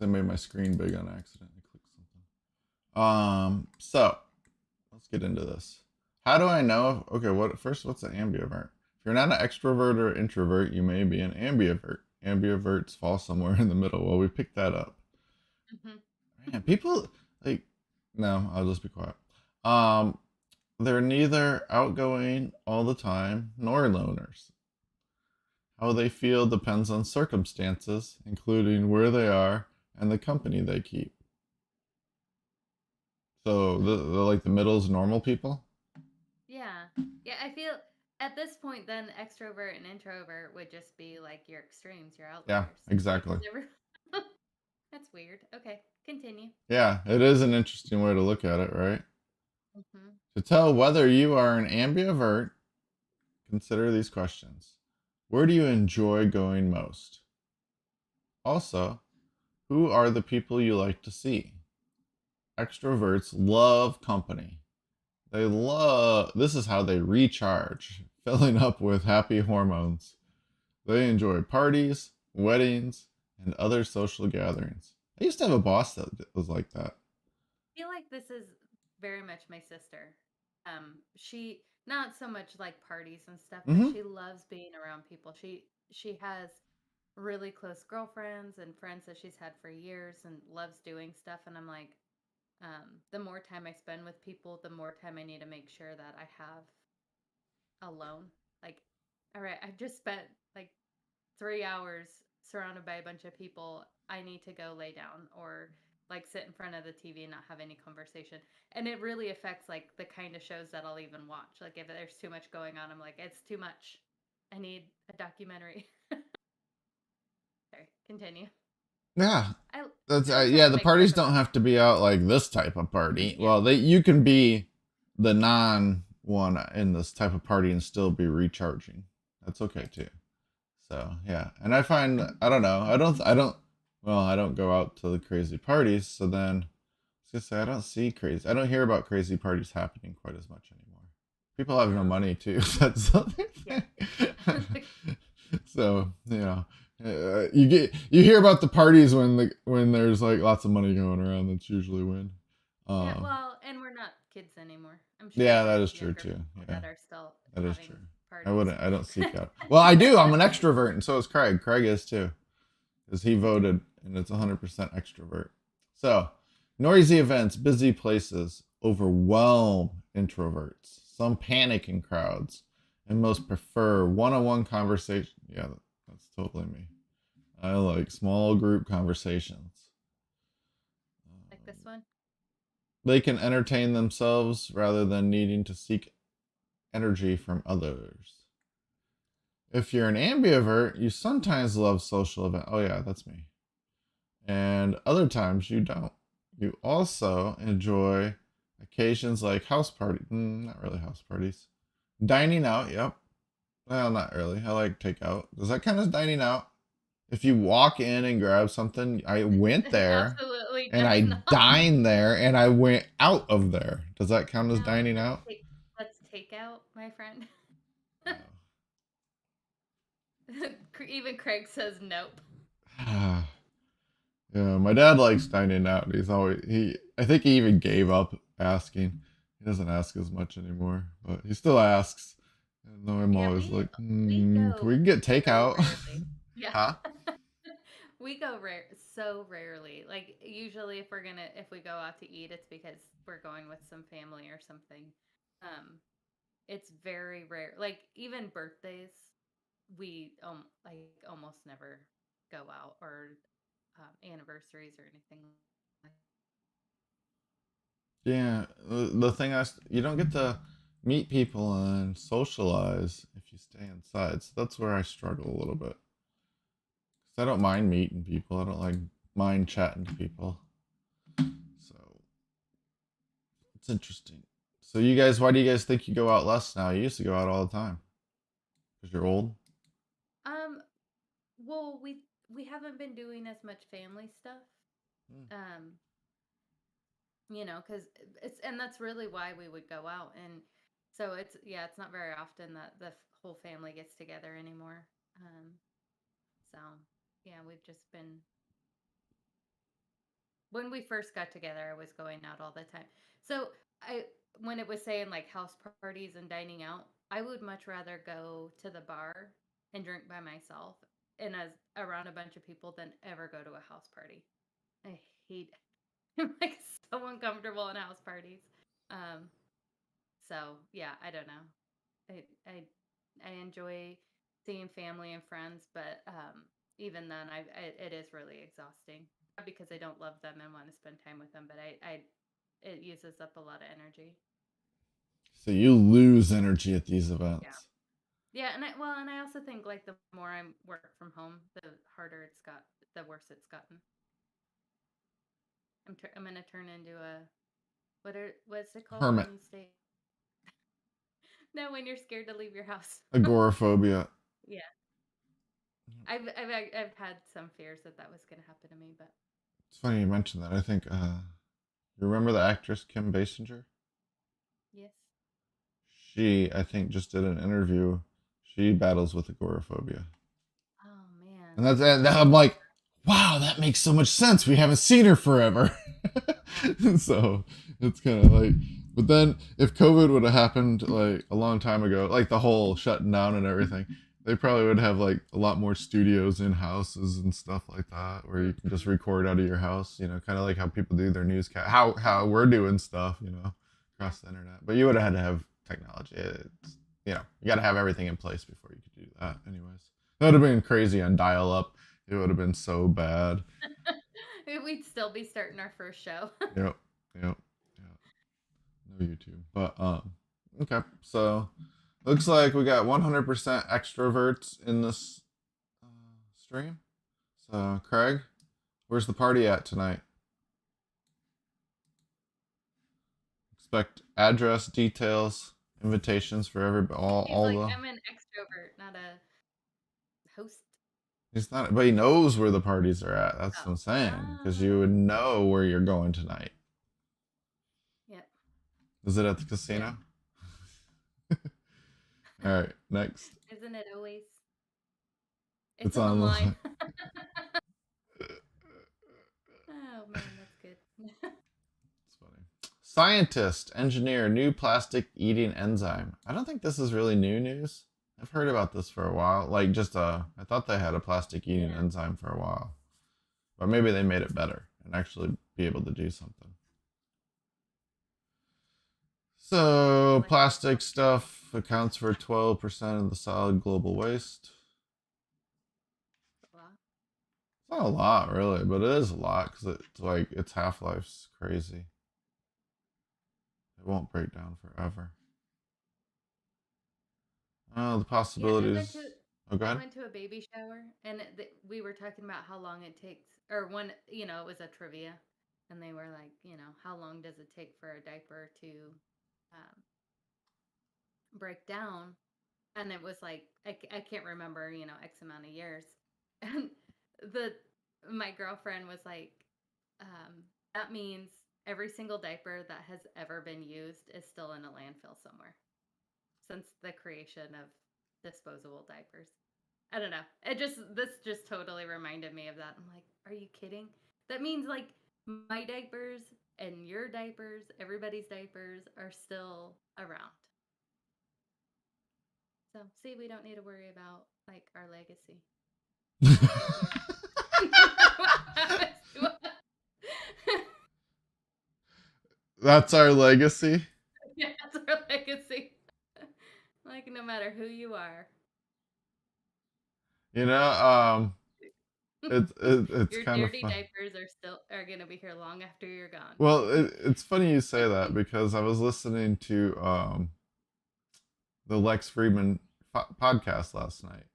I made my screen big on accident. I clicked something. So let's get into this. How do I know? What's an ambivert? If you're not an extrovert or introvert, you may be an ambivert. Ambiverts fall somewhere in the middle. Well, we picked that up. Hmm. Man, people like no, I'll just be quiet. Um, they're neither outgoing all the time nor loners. How they feel depends on circumstances, including where they are and the company they keep. So the like the middle's normal people. Yeah. Yeah, I feel at this point then extrovert and introvert would just be like your extremes, your Yeah, outliers. exactly. Because every that's weird. Okay, continue. Yeah, it is an interesting way to look at it, right? Hmm. To tell whether you are an ambivert, consider these questions. Where do you enjoy going most? Also, who are the people you like to see? Extroverts love company. They love, this is how they recharge, filling up with happy hormones. They enjoy parties, weddings, and other social gatherings. I used to have a boss that was like that. I feel like this is very much my sister. She not so much like parties and stuff, but Mm-hmm. she loves being around people. She has really close girlfriends and friends that she's had for years and loves doing stuff. And I'm like, the more time I spend with people, the more time I need to make sure that I have alone. Like, all right, I just spent like 3 hours surrounded by a bunch of people. I need to go lay down or like sit in front of the TV and not have any conversation. And it really affects like the kind of shows that I'll even watch. Like if there's too much going on, I'm like, it's too much. I need a documentary. Sorry, continue. Yeah, I that's I also yeah. want to The make friends parties with don't other have to be out like this type of party. yeah. Well, they you can be the non one in this type of party and still be recharging. That's okay too. So yeah, and I find I don't know. I don't. Well, I don't go out to the crazy parties. So then, I was gonna say I don't see crazy. I don't hear about crazy parties happening quite as much anymore. People have no No. money too. That's the other Yeah. thing. So you hear about the parties when there's like lots of money going around. That's usually when. Yeah, Um, well, and we're not kids anymore. I'm sure yeah, there's that is true younger too. people Yeah, that are still that is true. having I parties. wouldn't. I don't seek out. Well, I do. I'm an extrovert, and so is Craig. Craig is too, because he voted, and it's 100% extrovert. So, noisy events, busy places overwhelm introverts. Some panic in crowds, and most prefer one-on-one conversation. Yeah, that's totally me. I like small group conversations. Like this one? They can entertain themselves rather than needing to seek energy from others. If you're an ambivert, you sometimes love social events. Oh, yeah, that's me. And other times you don't. You also enjoy occasions like house party. Not really house parties. Dining out, yep. Well, not really. I like takeout. Does that count as dining out? If you walk in and grab something, I went It there absolutely and does I not. dined there and I went out of there. Does that count as No, dining out? that's takeout, my friend. Even Craig says nope. Oh. Yeah, my dad likes dining out. He's always he. I think he even gave up asking. He doesn't ask as much anymore, but he still asks. And I'm Yeah, always like, we can we go get so takeout? rarely. Yeah. Huh? We go so rarely. Like usually if we go out to eat, it's because we're going with some family or something. Um, it's very rare. Like even birthdays, we like almost never go out or anniversaries or anything like. Yeah, the thing you don't get to meet people and socialize if you stay inside. So that's where I struggle a little bit. 'Cause I don't mind meeting people. I don't like mind chatting to people. So it's interesting. So you guys, why do you guys think you go out less now? You used to go out all the time because you're old. Um, well, we haven't been doing as much family stuff. Hmm. Um, because it's and that's really why we would go out. And so it's not very often that the whole family gets together anymore. So yeah, we've just been when we first got together, I was going out all the time. So I when it was saying like house parties and dining out, I would much rather go to the bar and drink by myself and as around a bunch of people than ever go to a house party. hate. I'm like so uncomfortable in house parties. So yeah, I don't know. I enjoy seeing family and friends, but even then, it is really exhausting. Not because I don't love them and want to spend time with them, but I it uses up a lot of energy. So you lose energy at these Yeah. events. Yeah, and I also think like the more I work from home, the harder it's got, the worse it's gotten. I'm gonna turn into a what's it called Hermit. when you stay? No, when you're scared to leave your house. Agoraphobia. Yeah, I've had some fears that that was gonna happen to me, but It's funny you mentioned that. I think you remember the actress Kim Basinger? yes. She, I think, just did an interview. She battles with agoraphobia. Oh And man, and I I'm love like, wow, that makes so much sense. We haven't seen her forever. her. So it's kind of like, but then if COVID would have happened like a long time ago, like the whole shutting down and everything, they probably would have like a lot more studios in houses and stuff like that, where you can just Mm-hmm. record out of your house, kind of like how people do their newscast, how we're doing stuff, Yeah. across the internet. But you would have had to have technology. You got to have everything in place before you could do that. Anyways, that would have been crazy on dial up. It would have been so bad. We'd still be starting our first show. Yep. Yep. Yep. No YouTube. But okay. So looks like we got 100% extroverts in this stream. So Craig, where's the party at tonight? Expect address, details, invitations for everybody. He's All like, the. I'm an extrovert, not a host. He's not, but he knows where the parties are at. That's what Oh. I'm saying. Because you would Ah. know where you're going tonight. Yep. Is it at the Yep. casino? All right, next. Isn't it always? It's It's online. online. Oh man, that's good. It's funny. Scientist engineer new plastic eating enzyme. I don't think this is really new news. I've heard about this for a while. Like I thought they had a plastic eating Yeah. enzyme for a while, but maybe they made it better and actually be able to do something. So Like, plastic stuff accounts for 12% of the solid global waste. wow. It's not a lot, really, but it is a lot because it's like its half life's crazy. It won't break down forever. Oh, the Yeah, possibilities. Oh, go I ahead. went to a baby shower, and we were talking about how long it takes, or one, it was a trivia, and they were like, how long does it take for a diaper to um, break down? And it was like, I can't remember, X amount of years. And the my girlfriend was like, that means every single diaper that has ever been used is still in a landfill somewhere since the creation of disposable diapers. I don't know. This just totally reminded me of that. I'm like, are you kidding? That means like my diapers and your diapers, everybody's diapers are still around. So, see, we don't need to worry about like our legacy. No big deal. No matter what happens to us. That's our legacy. Yeah, that's our legacy. Like, no matter who you are, You know, it's your kind of dirty fun. diapers are gonna be here long after you're gone. Well, it's funny you say that because I was listening to the Lex Friedman podcast last night,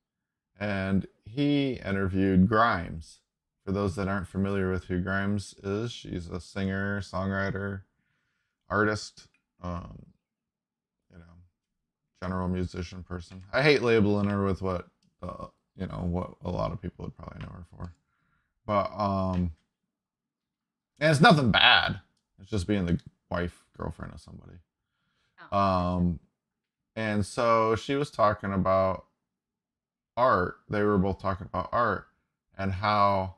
and he interviewed Grimes. For those that aren't familiar with who Grimes is, she's a singer, songwriter, artist, um, you know, general musician person. I hate labeling her with what a lot of people would probably know her for. But and it's nothing bad. It's just being the wife, girlfriend of somebody. Oh, gotcha. Um, and so she was talking about art. They were both talking about art and how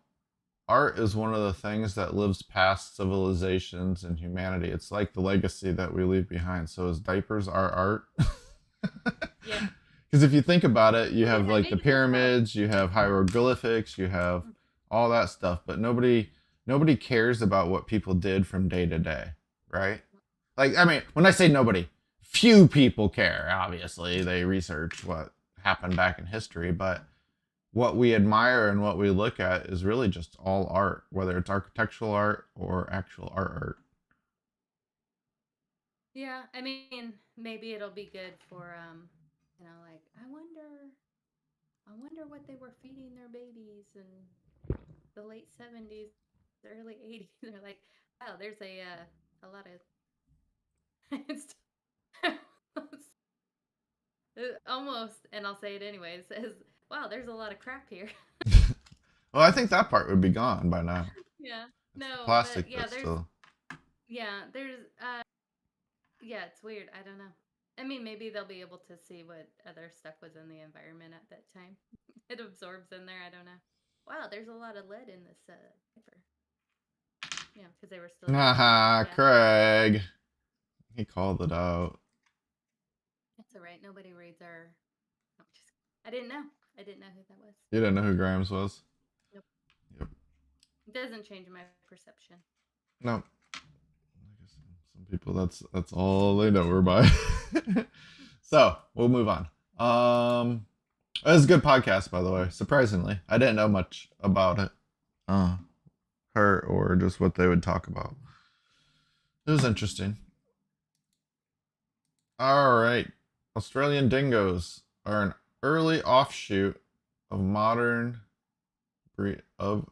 art is one of the things that lives past civilizations and humanity. It's like the legacy that we leave behind. So, as diapers are art. Yeah. Because if you think about it, you Oh have yeah, it like the makes sense though. pyramids, you have hieroglyphics, you have all that stuff, but nobody nobody cares about what people did from day to day, right? Like, I mean, when I say nobody, few people care. Obviously, they research what happened back in history, but what we admire and what we look at is really just all art, whether it's architectural art or actual art. Yeah, I mean, maybe it'll be good for like I wonder what they were feeding their babies in the late 70s, the early 80s. They're like, wow, there's a lot of it's almost, and I'll say it anyways, says, wow, there's a lot of crap here. Well, I think that part would be gone by now. Yeah. It's the No, but plastic yeah, that's still. there's yeah, it's weird. I don't know. I mean, maybe they'll be able to see what other stuff was in the environment at that time. It absorbs in there. I don't know. Wow, there's a lot of lead in this paper. Yeah, because they were still. Haha, Yeah. Craig. He called it out. It's all right. Nobody reads our. No, I didn't know. I didn't know who that was. You didn't know who Grimes was? Nope. Yep. It doesn't change my perception. No. Some people that's all they know her by. So we'll move on. It was a good podcast, by the way. Surprisingly, I didn't know much about it, her or just what they would talk about. It was interesting. All right, Australian dingoes are an early offshoot of modern breed of.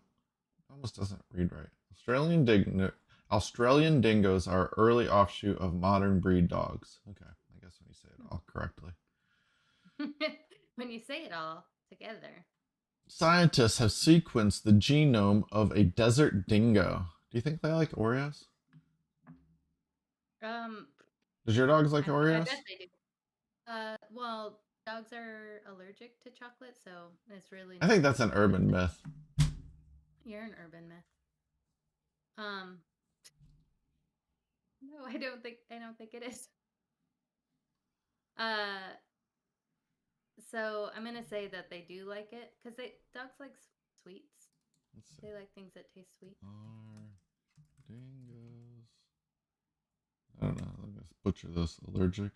Almost doesn't read right. Australian dingoes are early offshoot of modern breed dogs. Okay, I guess when you say it all correctly. When you say it all together. Scientists have sequenced the genome of a desert dingo. Do you think they like Oreos? Does your dogs like Oreos? I bet they do. Well, dogs are allergic to chocolate, so it's really. I think that's an urban myth. You're an urban myth. No, I don't think it is. So I'm gonna say that they do like it because dogs like sweets. They like things that taste sweet. Are dingoes? I don't know. Let me just butcher this. Allergic.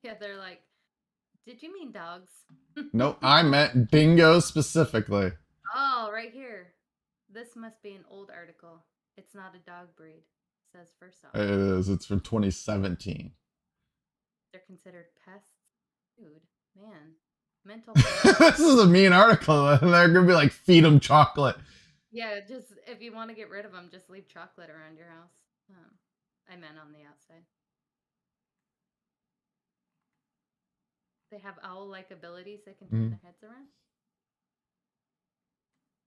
Yeah, they're like, did you mean dogs? No, I meant dingoes specifically. Oh, right here. This must be an old article. It's not a dog breed. It says first off. It is. It's from 2017. They're considered pests. Dude, man. Mental. This is a mean article, and they're gonna be like, feed them chocolate. Yeah, just if you want to get rid of them, just leave chocolate around your house. I meant on the outside. They have owl-like abilities they can turn their heads around.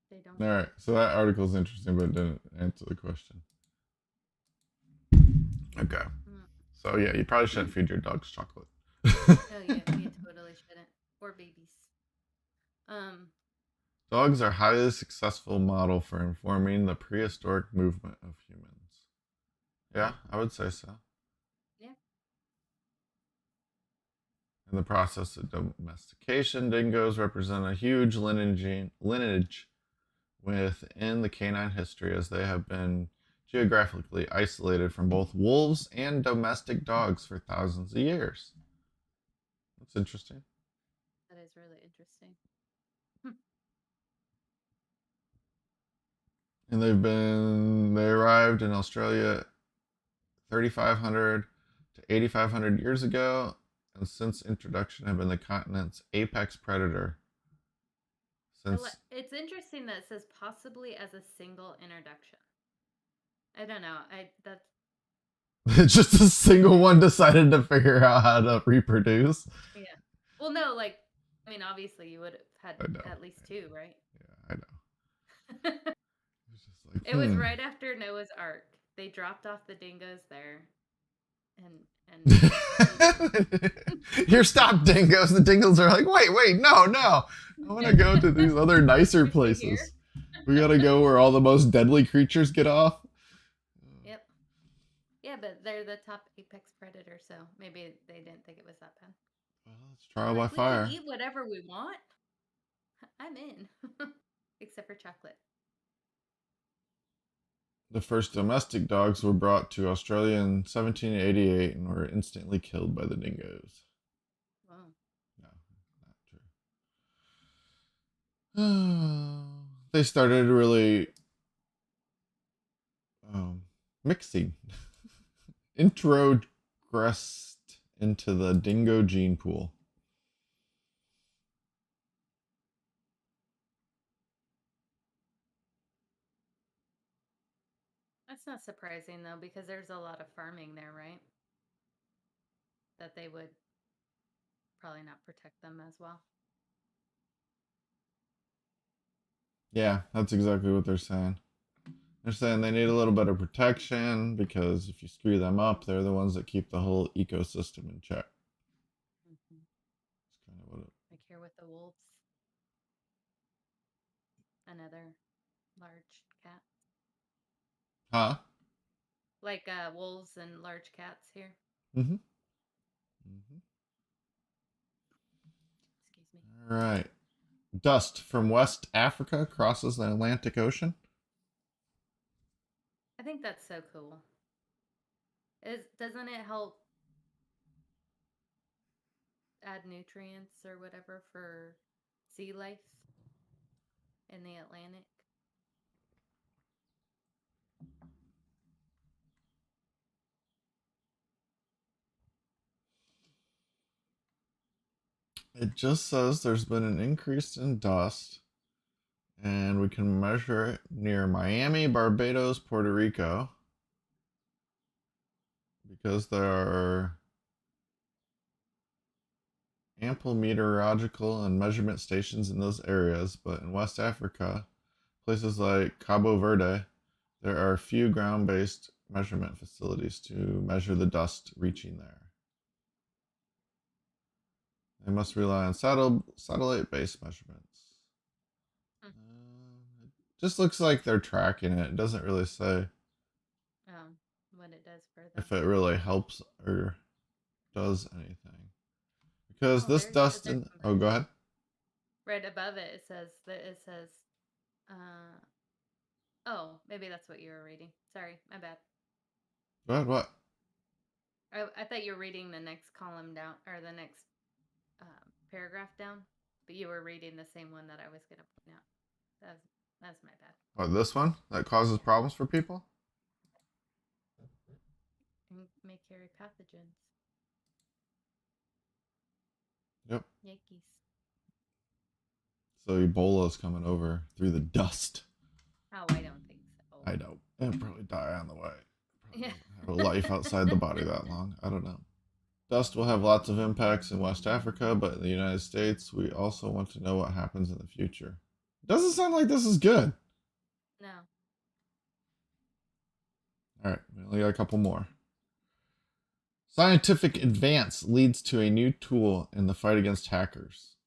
They don't. All right, so that article is interesting, but it didn't answer the question. Okay. So yeah, you probably shouldn't feed your dogs chocolate. Oh yeah, you totally shouldn't. Or babies. Dogs are highly successful model for informing the prehistoric movement of humans. Yeah, I would say so. Yeah. In the process of domestication, dingoes represent a huge lineage within the canine history, as they have been geographically isolated from both wolves and domestic dogs for thousands of years. That's interesting. That is really interesting. And they arrived in Australia 3,500 to 8,500 years ago, and since introduction have been the continent's apex predator. It's interesting that it says possibly as a single introduction. I don't know. That's just a single one decided to figure out how to reproduce. Yeah. Well, no, like, I mean, obviously you would have had at least two, right? Yeah, I know. It was right after Noah's Ark. They dropped off the dingoes there. And Here, stop, dingoes. The dingoes are like, wait, no. I want to go to these other nicer places. We got to go where all the most deadly creatures get off. Yep. Yeah, but they're the top apex predator, so maybe they didn't think it was that bad. Well, it's trial by Like, we can fire. eat whatever we want. I'm in. Except for chocolate. The first domestic dogs were brought to Australia in 1788 and were instantly killed by the dingoes. Wow. No, not true. They started really mixing, introgressed into the dingo gene pool. That's not surprising, though, because there's a lot of farming there, right? That they would probably not protect them as well. Yeah, that's exactly what they're saying. They're saying they need a little bit of protection because if you screw them up, they're the ones that keep the whole ecosystem in check. Mm-hmm. That's kind of what it. Like here with the wolves. Another large cat. Huh? Like wolves and large cats here. Mm-hmm. Mm-hmm. Excuse me. All right. Dust from West Africa crosses the Atlantic Ocean. I think that's so cool. Doesn't it help add nutrients or whatever for sea life in the Atlantic? It just says there's been an increase in dust, and we can measure it near Miami, Barbados, Puerto Rico, because there are ample meteorological and measurement stations in those areas. But in West Africa, places like Cabo Verde, there are few ground based measurement facilities to measure the dust reaching there. They must rely on satellite based measurements. Hmm. It just looks like they're tracking it. It doesn't really say What it does for them. if it really helps or does anything. Because this dust in. Oh, go ahead. Right above it, it says, oh, maybe that's what you were reading. Sorry, my bad. Go ahead, what? I thought you were reading the next column down, or the next paragraph down, but you were reading the same one that I was going to point out. That's my bad. Oh, this one that causes problems for people? And may carry pathogens. Yep. Yankees. So Ebola's coming over through the dust. Oh, I don't think so. I know. It'll probably die on the way. Yeah. Have a life outside the body that long. I don't know. Dust will have lots of impacts in West Africa, but in the United States, we also want to know what happens in the future. Doesn't sound like this is good. No. All right, we only got a couple more. Scientific advance leads to a new tool in the fight against hackers.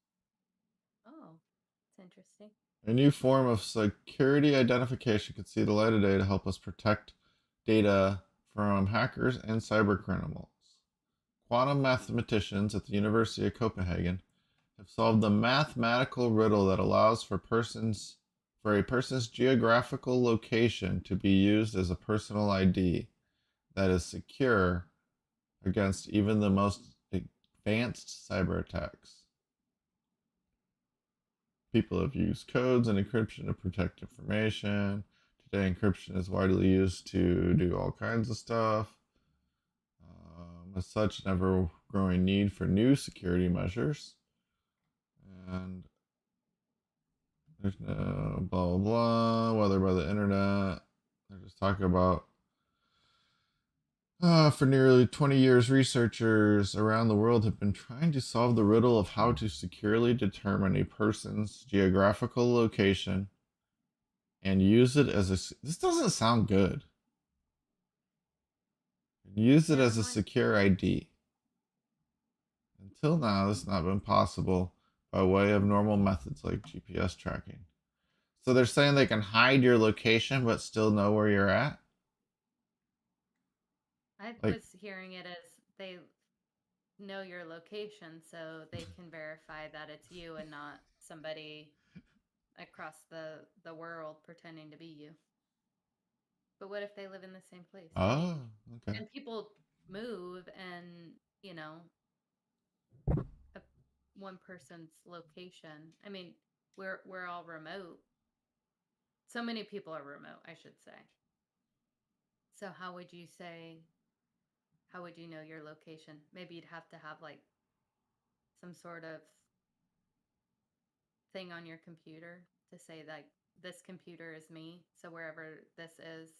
Oh, it's interesting. A new form of security identification could see the light of day to help us protect data from hackers and cyber criminals. Quantum mathematicians at the University of Copenhagen have solved the mathematical riddle that allows for a person's geographical location to be used as a personal ID that is secure against even the most advanced cyber attacks. People have used codes and encryption to protect information. Today, encryption is widely used to do all kinds of stuff. As such, an ever growing need for new security measures. And there's no blah, blah, blah, whether by the internet. They're just talking about for nearly 20 years, researchers around the world have been trying to solve the riddle of how to securely determine a person's geographical location and use it as a. This doesn't sound good. Use it as a secure ID. Until now, this has not been possible by way of normal methods like GPS tracking. So they're saying they can hide your location but still know where you're at? I Like, was hearing it as they know your location so they can verify that it's you and not somebody across the world pretending to be you. But what if they live in the same place? I oh, mean, okay. and people move and, you know, a, one person's location. I mean, we're all remote. So many people are remote, I should say. So how would you know your location? Maybe you'd have to have like some sort of thing on your computer to say like this computer is me. So wherever this is,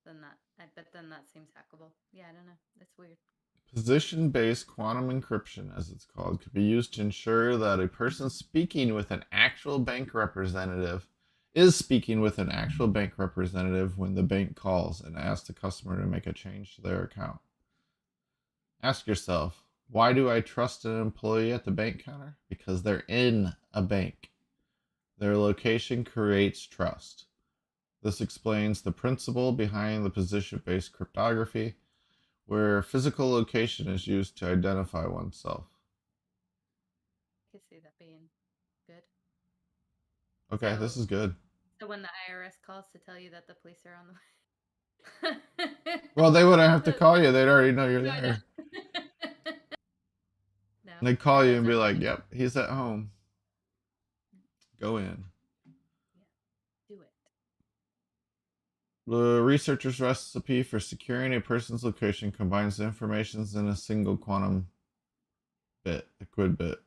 then that I bet then that seems hackable. Yeah, I don't know. It's weird. Position-based quantum encryption, as it's called, could be used to ensure that a person speaking with an actual bank representative is speaking with an actual bank representative when the bank calls and asks the customer to make a change to their account. Ask yourself, why do I trust an employee at the bank counter? Because they're in a bank. Their location creates trust. This explains the principle behind the position based cryptography, where physical location is used to identify oneself. I could see that being good. Okay, So this is good. so when the IRS calls to tell you that the police are on the way. Well, they wouldn't have to The- call you. They'd already know you're no, I there. know. No, They'd call you those and be are like, funny. yep, he's at home. Go in. Yeah, do it. The researcher's recipe for securing a person's location combines the information in a single quantum bit, a quid bit,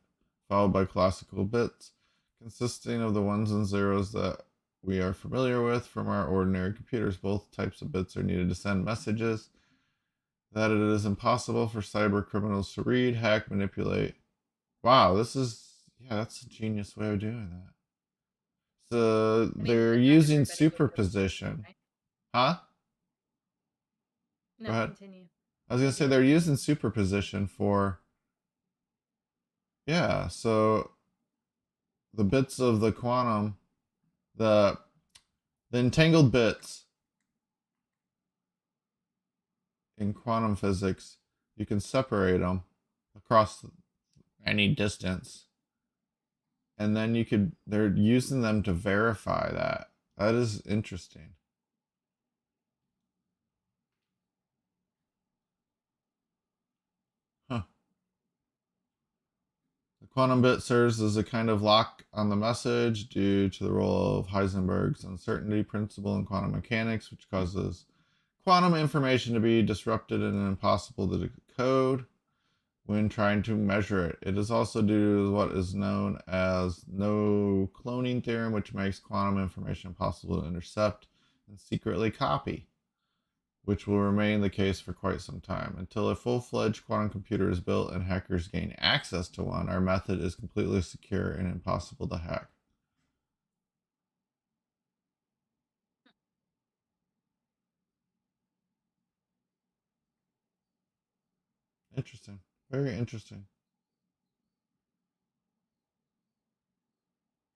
followed by classical bits, consisting of the ones and zeros that we are familiar with from our ordinary computers. Both types of bits are needed to send messages that it is impossible for cyber criminals to read, hack, manipulate. Wow, yeah, that's a genius way of doing that. So I mean, they're but not using everybody would be able to do that, superposition. right? Huh? Go No, ahead. continue. I was No, gonna say do they're it. using superposition for, yeah, so the bits of the quantum, the the entangled bits in quantum physics, you can separate them across any distance, and then they're using them to verify that. That is interesting. Huh. The quantum bit serves as a kind of lock on the message due to the role of Heisenberg's uncertainty principle in quantum mechanics, which causes quantum information to be disrupted and impossible to decode when trying to measure it. It is also due to what is known as no cloning theorem, which makes quantum information possible to intercept and secretly copy, which will remain the case for quite some time. Until a full fledged quantum computer is built and hackers gain access to one, our method is completely secure and impossible to hack. Interesting. Very interesting.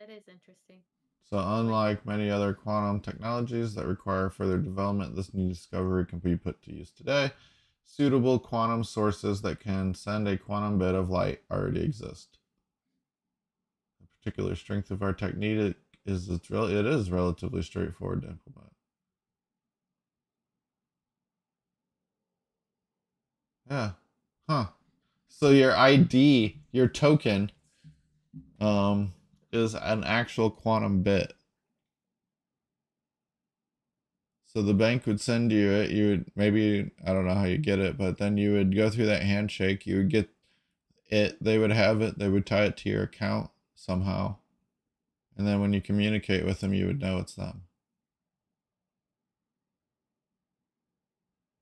That is interesting. So, I like it. unlike many other quantum technologies that require further development, this new discovery can be put to use today. Suitable quantum sources that can send a quantum bit of light already exist. The particular strength of our technique is it is relatively straightforward to implement. Yeah. Huh. So your ID, your token, um, is an actual quantum bit. So the bank would send you it. You would maybe I don't know how you get it, but then you would go through that handshake. You would get it. They would have it. They would tie it to your account somehow, and then when you communicate with them, you would know it's them.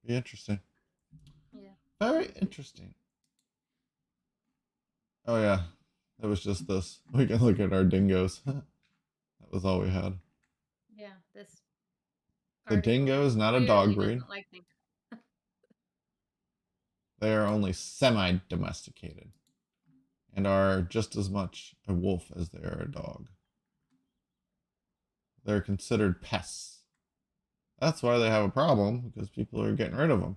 Be interesting. Yeah. Very interesting. Oh yeah, it was just this. We can look at our dingoes. That was all we had. Yeah. This The article dingo is not a clearly dog breed. doesn't like me. They are only semi domesticated and are just as much a wolf as they are a dog. They're considered pests. That's why they have a problem because people are getting rid of them.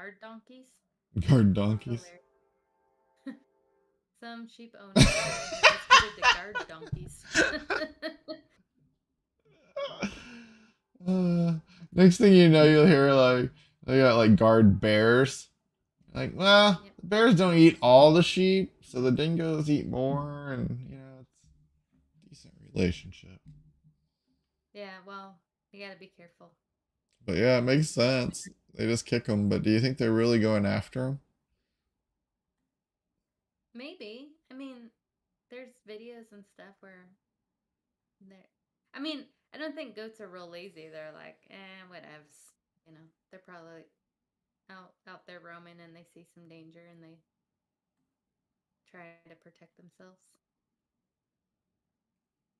guard donkeys. Guard That's donkeys. hilarious. Some sheep owners today have decided to guard donkeys. Uh, Next thing you know, you'll hear like they got like guard bears. Like, well, Yep. the bears don't eat all the sheep, so the dingoes eat more, and it's a decent relationship. Yeah, well, you gotta be careful. But yeah, it makes sense. They just kick them. But do you think they're really going after them? Maybe. I mean, there's videos and stuff where they're. I mean, I don't think goats are real lazy. They're like, whatevs. They're probably out there roaming and they see some danger and they try to protect themselves.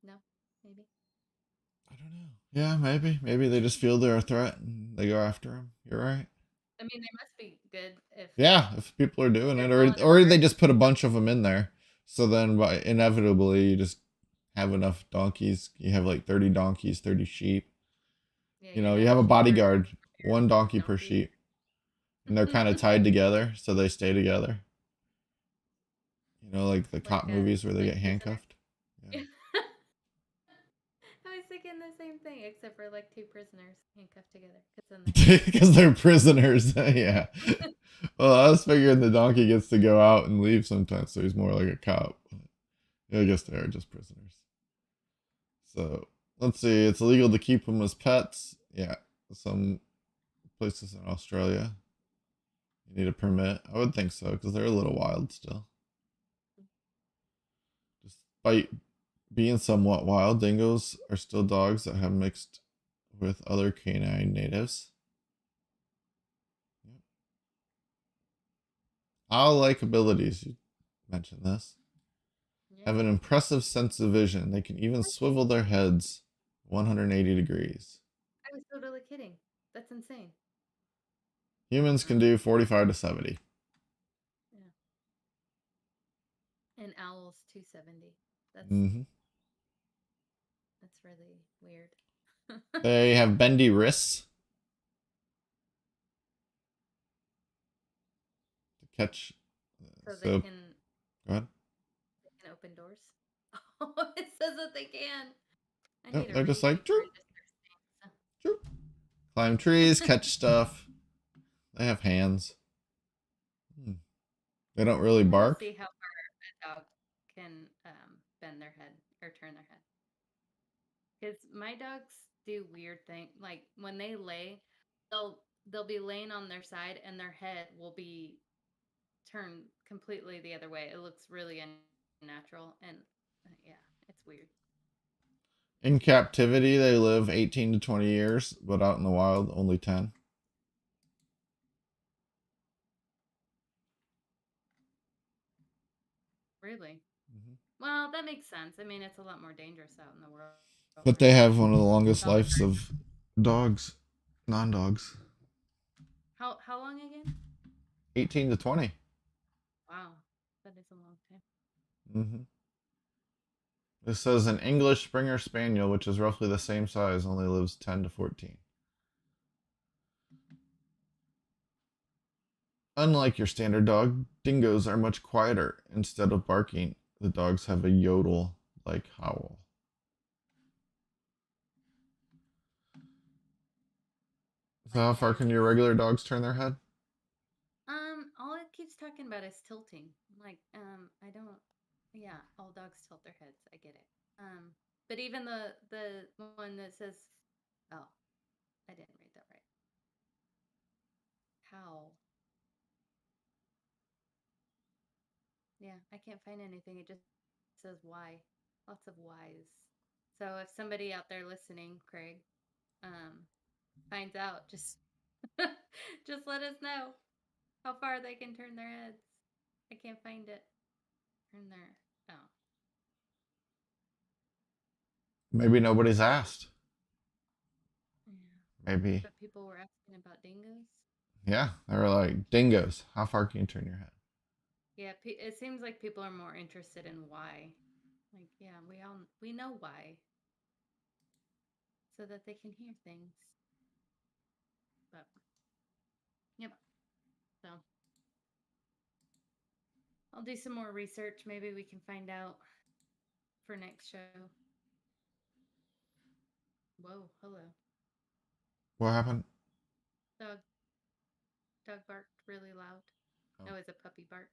No, maybe. I don't know. Yeah, maybe. Maybe they just feel they're a threat and they go after them. You're right. I mean, they must be good if Yeah, if people are doing they're it, falling or they apart. just put a bunch of them in there, so then inevitably you just have enough donkeys. You have like 30 donkeys, 30 sheep. Yeah, You have a sheep are bodyguard, one donkey per donkeys. sheep, and they're kind of tied together, so they stay together. Like the like cop movies where they like get prisoners. handcuffed. Yeah. I was thinking the same thing, except for like two prisoners handcuffed together, because then they're Because they're prisoners. Yeah. Well, I was figuring the donkey gets to go out and leave sometimes, so he's more like a cop. Yeah, I guess they are just prisoners. So let's see. It's illegal to keep them as pets. Yeah, some places in Australia you need a permit. I would think so because they're a little wild still. Despite being somewhat wild, dingoes are still dogs that have mixed with other canine natives. Yep. Owl like abilities. You mentioned this. yeah. Have an impressive sense of vision. They can even swivel their heads 180 degrees. I was totally kidding. That's insane. Humans can do 45 to 70. Yeah. And owls 270. That's Mm-hmm. that's really weird. They have bendy wrists to catch. So So, go ahead. they can open doors. Oh, it says that they can. I Yep, need to they're just read like, before chirp, I just start chirp. Climb trees, catch stuff. They have hands. Hmm. They don't really saying. I want to bark. see how far a dog can bend their head or turn their head. Because my dogs do weird things. Like when they lay, they'll be laying on their side and their head will be turned completely the other way. It looks really unnatural and yeah, it's weird. In captivity, they live 18 to 20 years, but out in the wild, only 10. Really. Mhm. Well, that makes sense. I mean, it's a lot more dangerous out in the world, But they right? have one of the With longest all the lives crime. of dogs, non dogs. How long again? 18 to 20. Wow, that is a long time. Mm-hmm. This says an English Springer Spaniel, which is roughly the same size, only lives 10 to 14. Unlike your standard dog, dingoes are much quieter. Instead of barking, the dogs have a yodel like howl. So, how far can What? your regular dogs turn their head? All it keeps talking about is tilting. Like, I don't. Yeah, all dogs tilt their heads. I get it. But even the one that says, oh, I didn't read that right. How? Yeah, I can't find anything. It just says why. Lots of whys. So if somebody out there listening, Craig, um, finds out, just just let us know how far they can turn their heads. I can't find it. Turn their oh Maybe nobody's asked. yeah. Maybe. But people were asking about dingoes. Yeah, they were like, dingoes, how far can you turn your head? Yeah, it seems like people are more interested in why. Like, yeah, we know why, so that they can hear things. But yep. So I'll do some more research. Maybe we can find out for next show. Whoa, hello. What happened? Dog. Dog barked really loud. Oh. That was a puppy bark.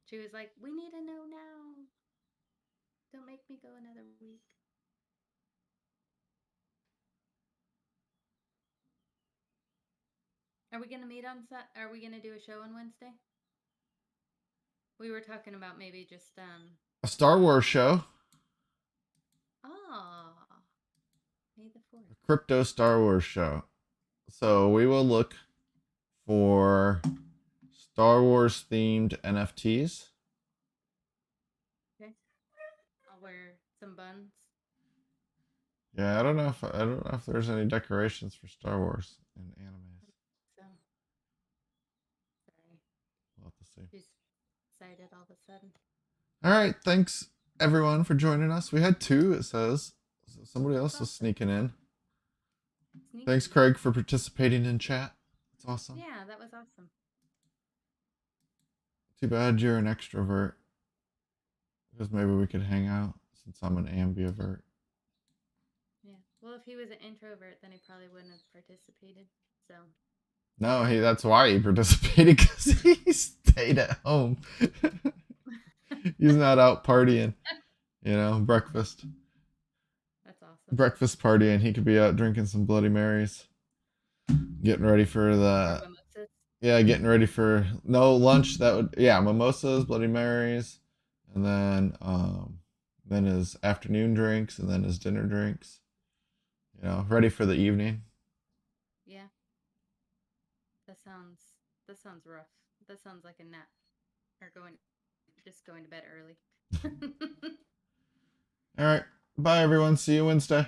She was like, "We need to know now. Don't make me go another week." Are we gonna meet on Sat? Are we gonna do a show on Wednesday? We were talking about maybe just A Star Wars show. Ah, May the 4th. A crypto Star Wars show. So we will look for Star Wars themed NFTs. Okay. I'll wear some buns. Yeah, I don't know if there's any decorations for Star Wars in animes. So sorry. We'll have to see. She's excited all of a sudden. All right, thanks everyone for joining us. We had 2. It says somebody else was sneaking in. Sneaky. Thanks, Craig, for participating in chat. It's awesome. Yeah, that was awesome. Too bad you're an extrovert. Because maybe we could hang out since I'm an ambivert. Yeah. Well, if he was an introvert, then he probably wouldn't have participated. So. No, that's why he participated, because he stayed at home. He's not out partying. Breakfast. That's awesome. Breakfast partying. He could be out drinking some Bloody Marys. Getting ready for the... Mimosas. Yeah, getting ready for... No, lunch. Mimosas, Bloody Marys. And then his afternoon drinks, and then his dinner drinks. Ready for the evening. Yeah. That sounds rough. That sounds like a nap. Or just going to bed early. All right. Bye, everyone. See you Wednesday.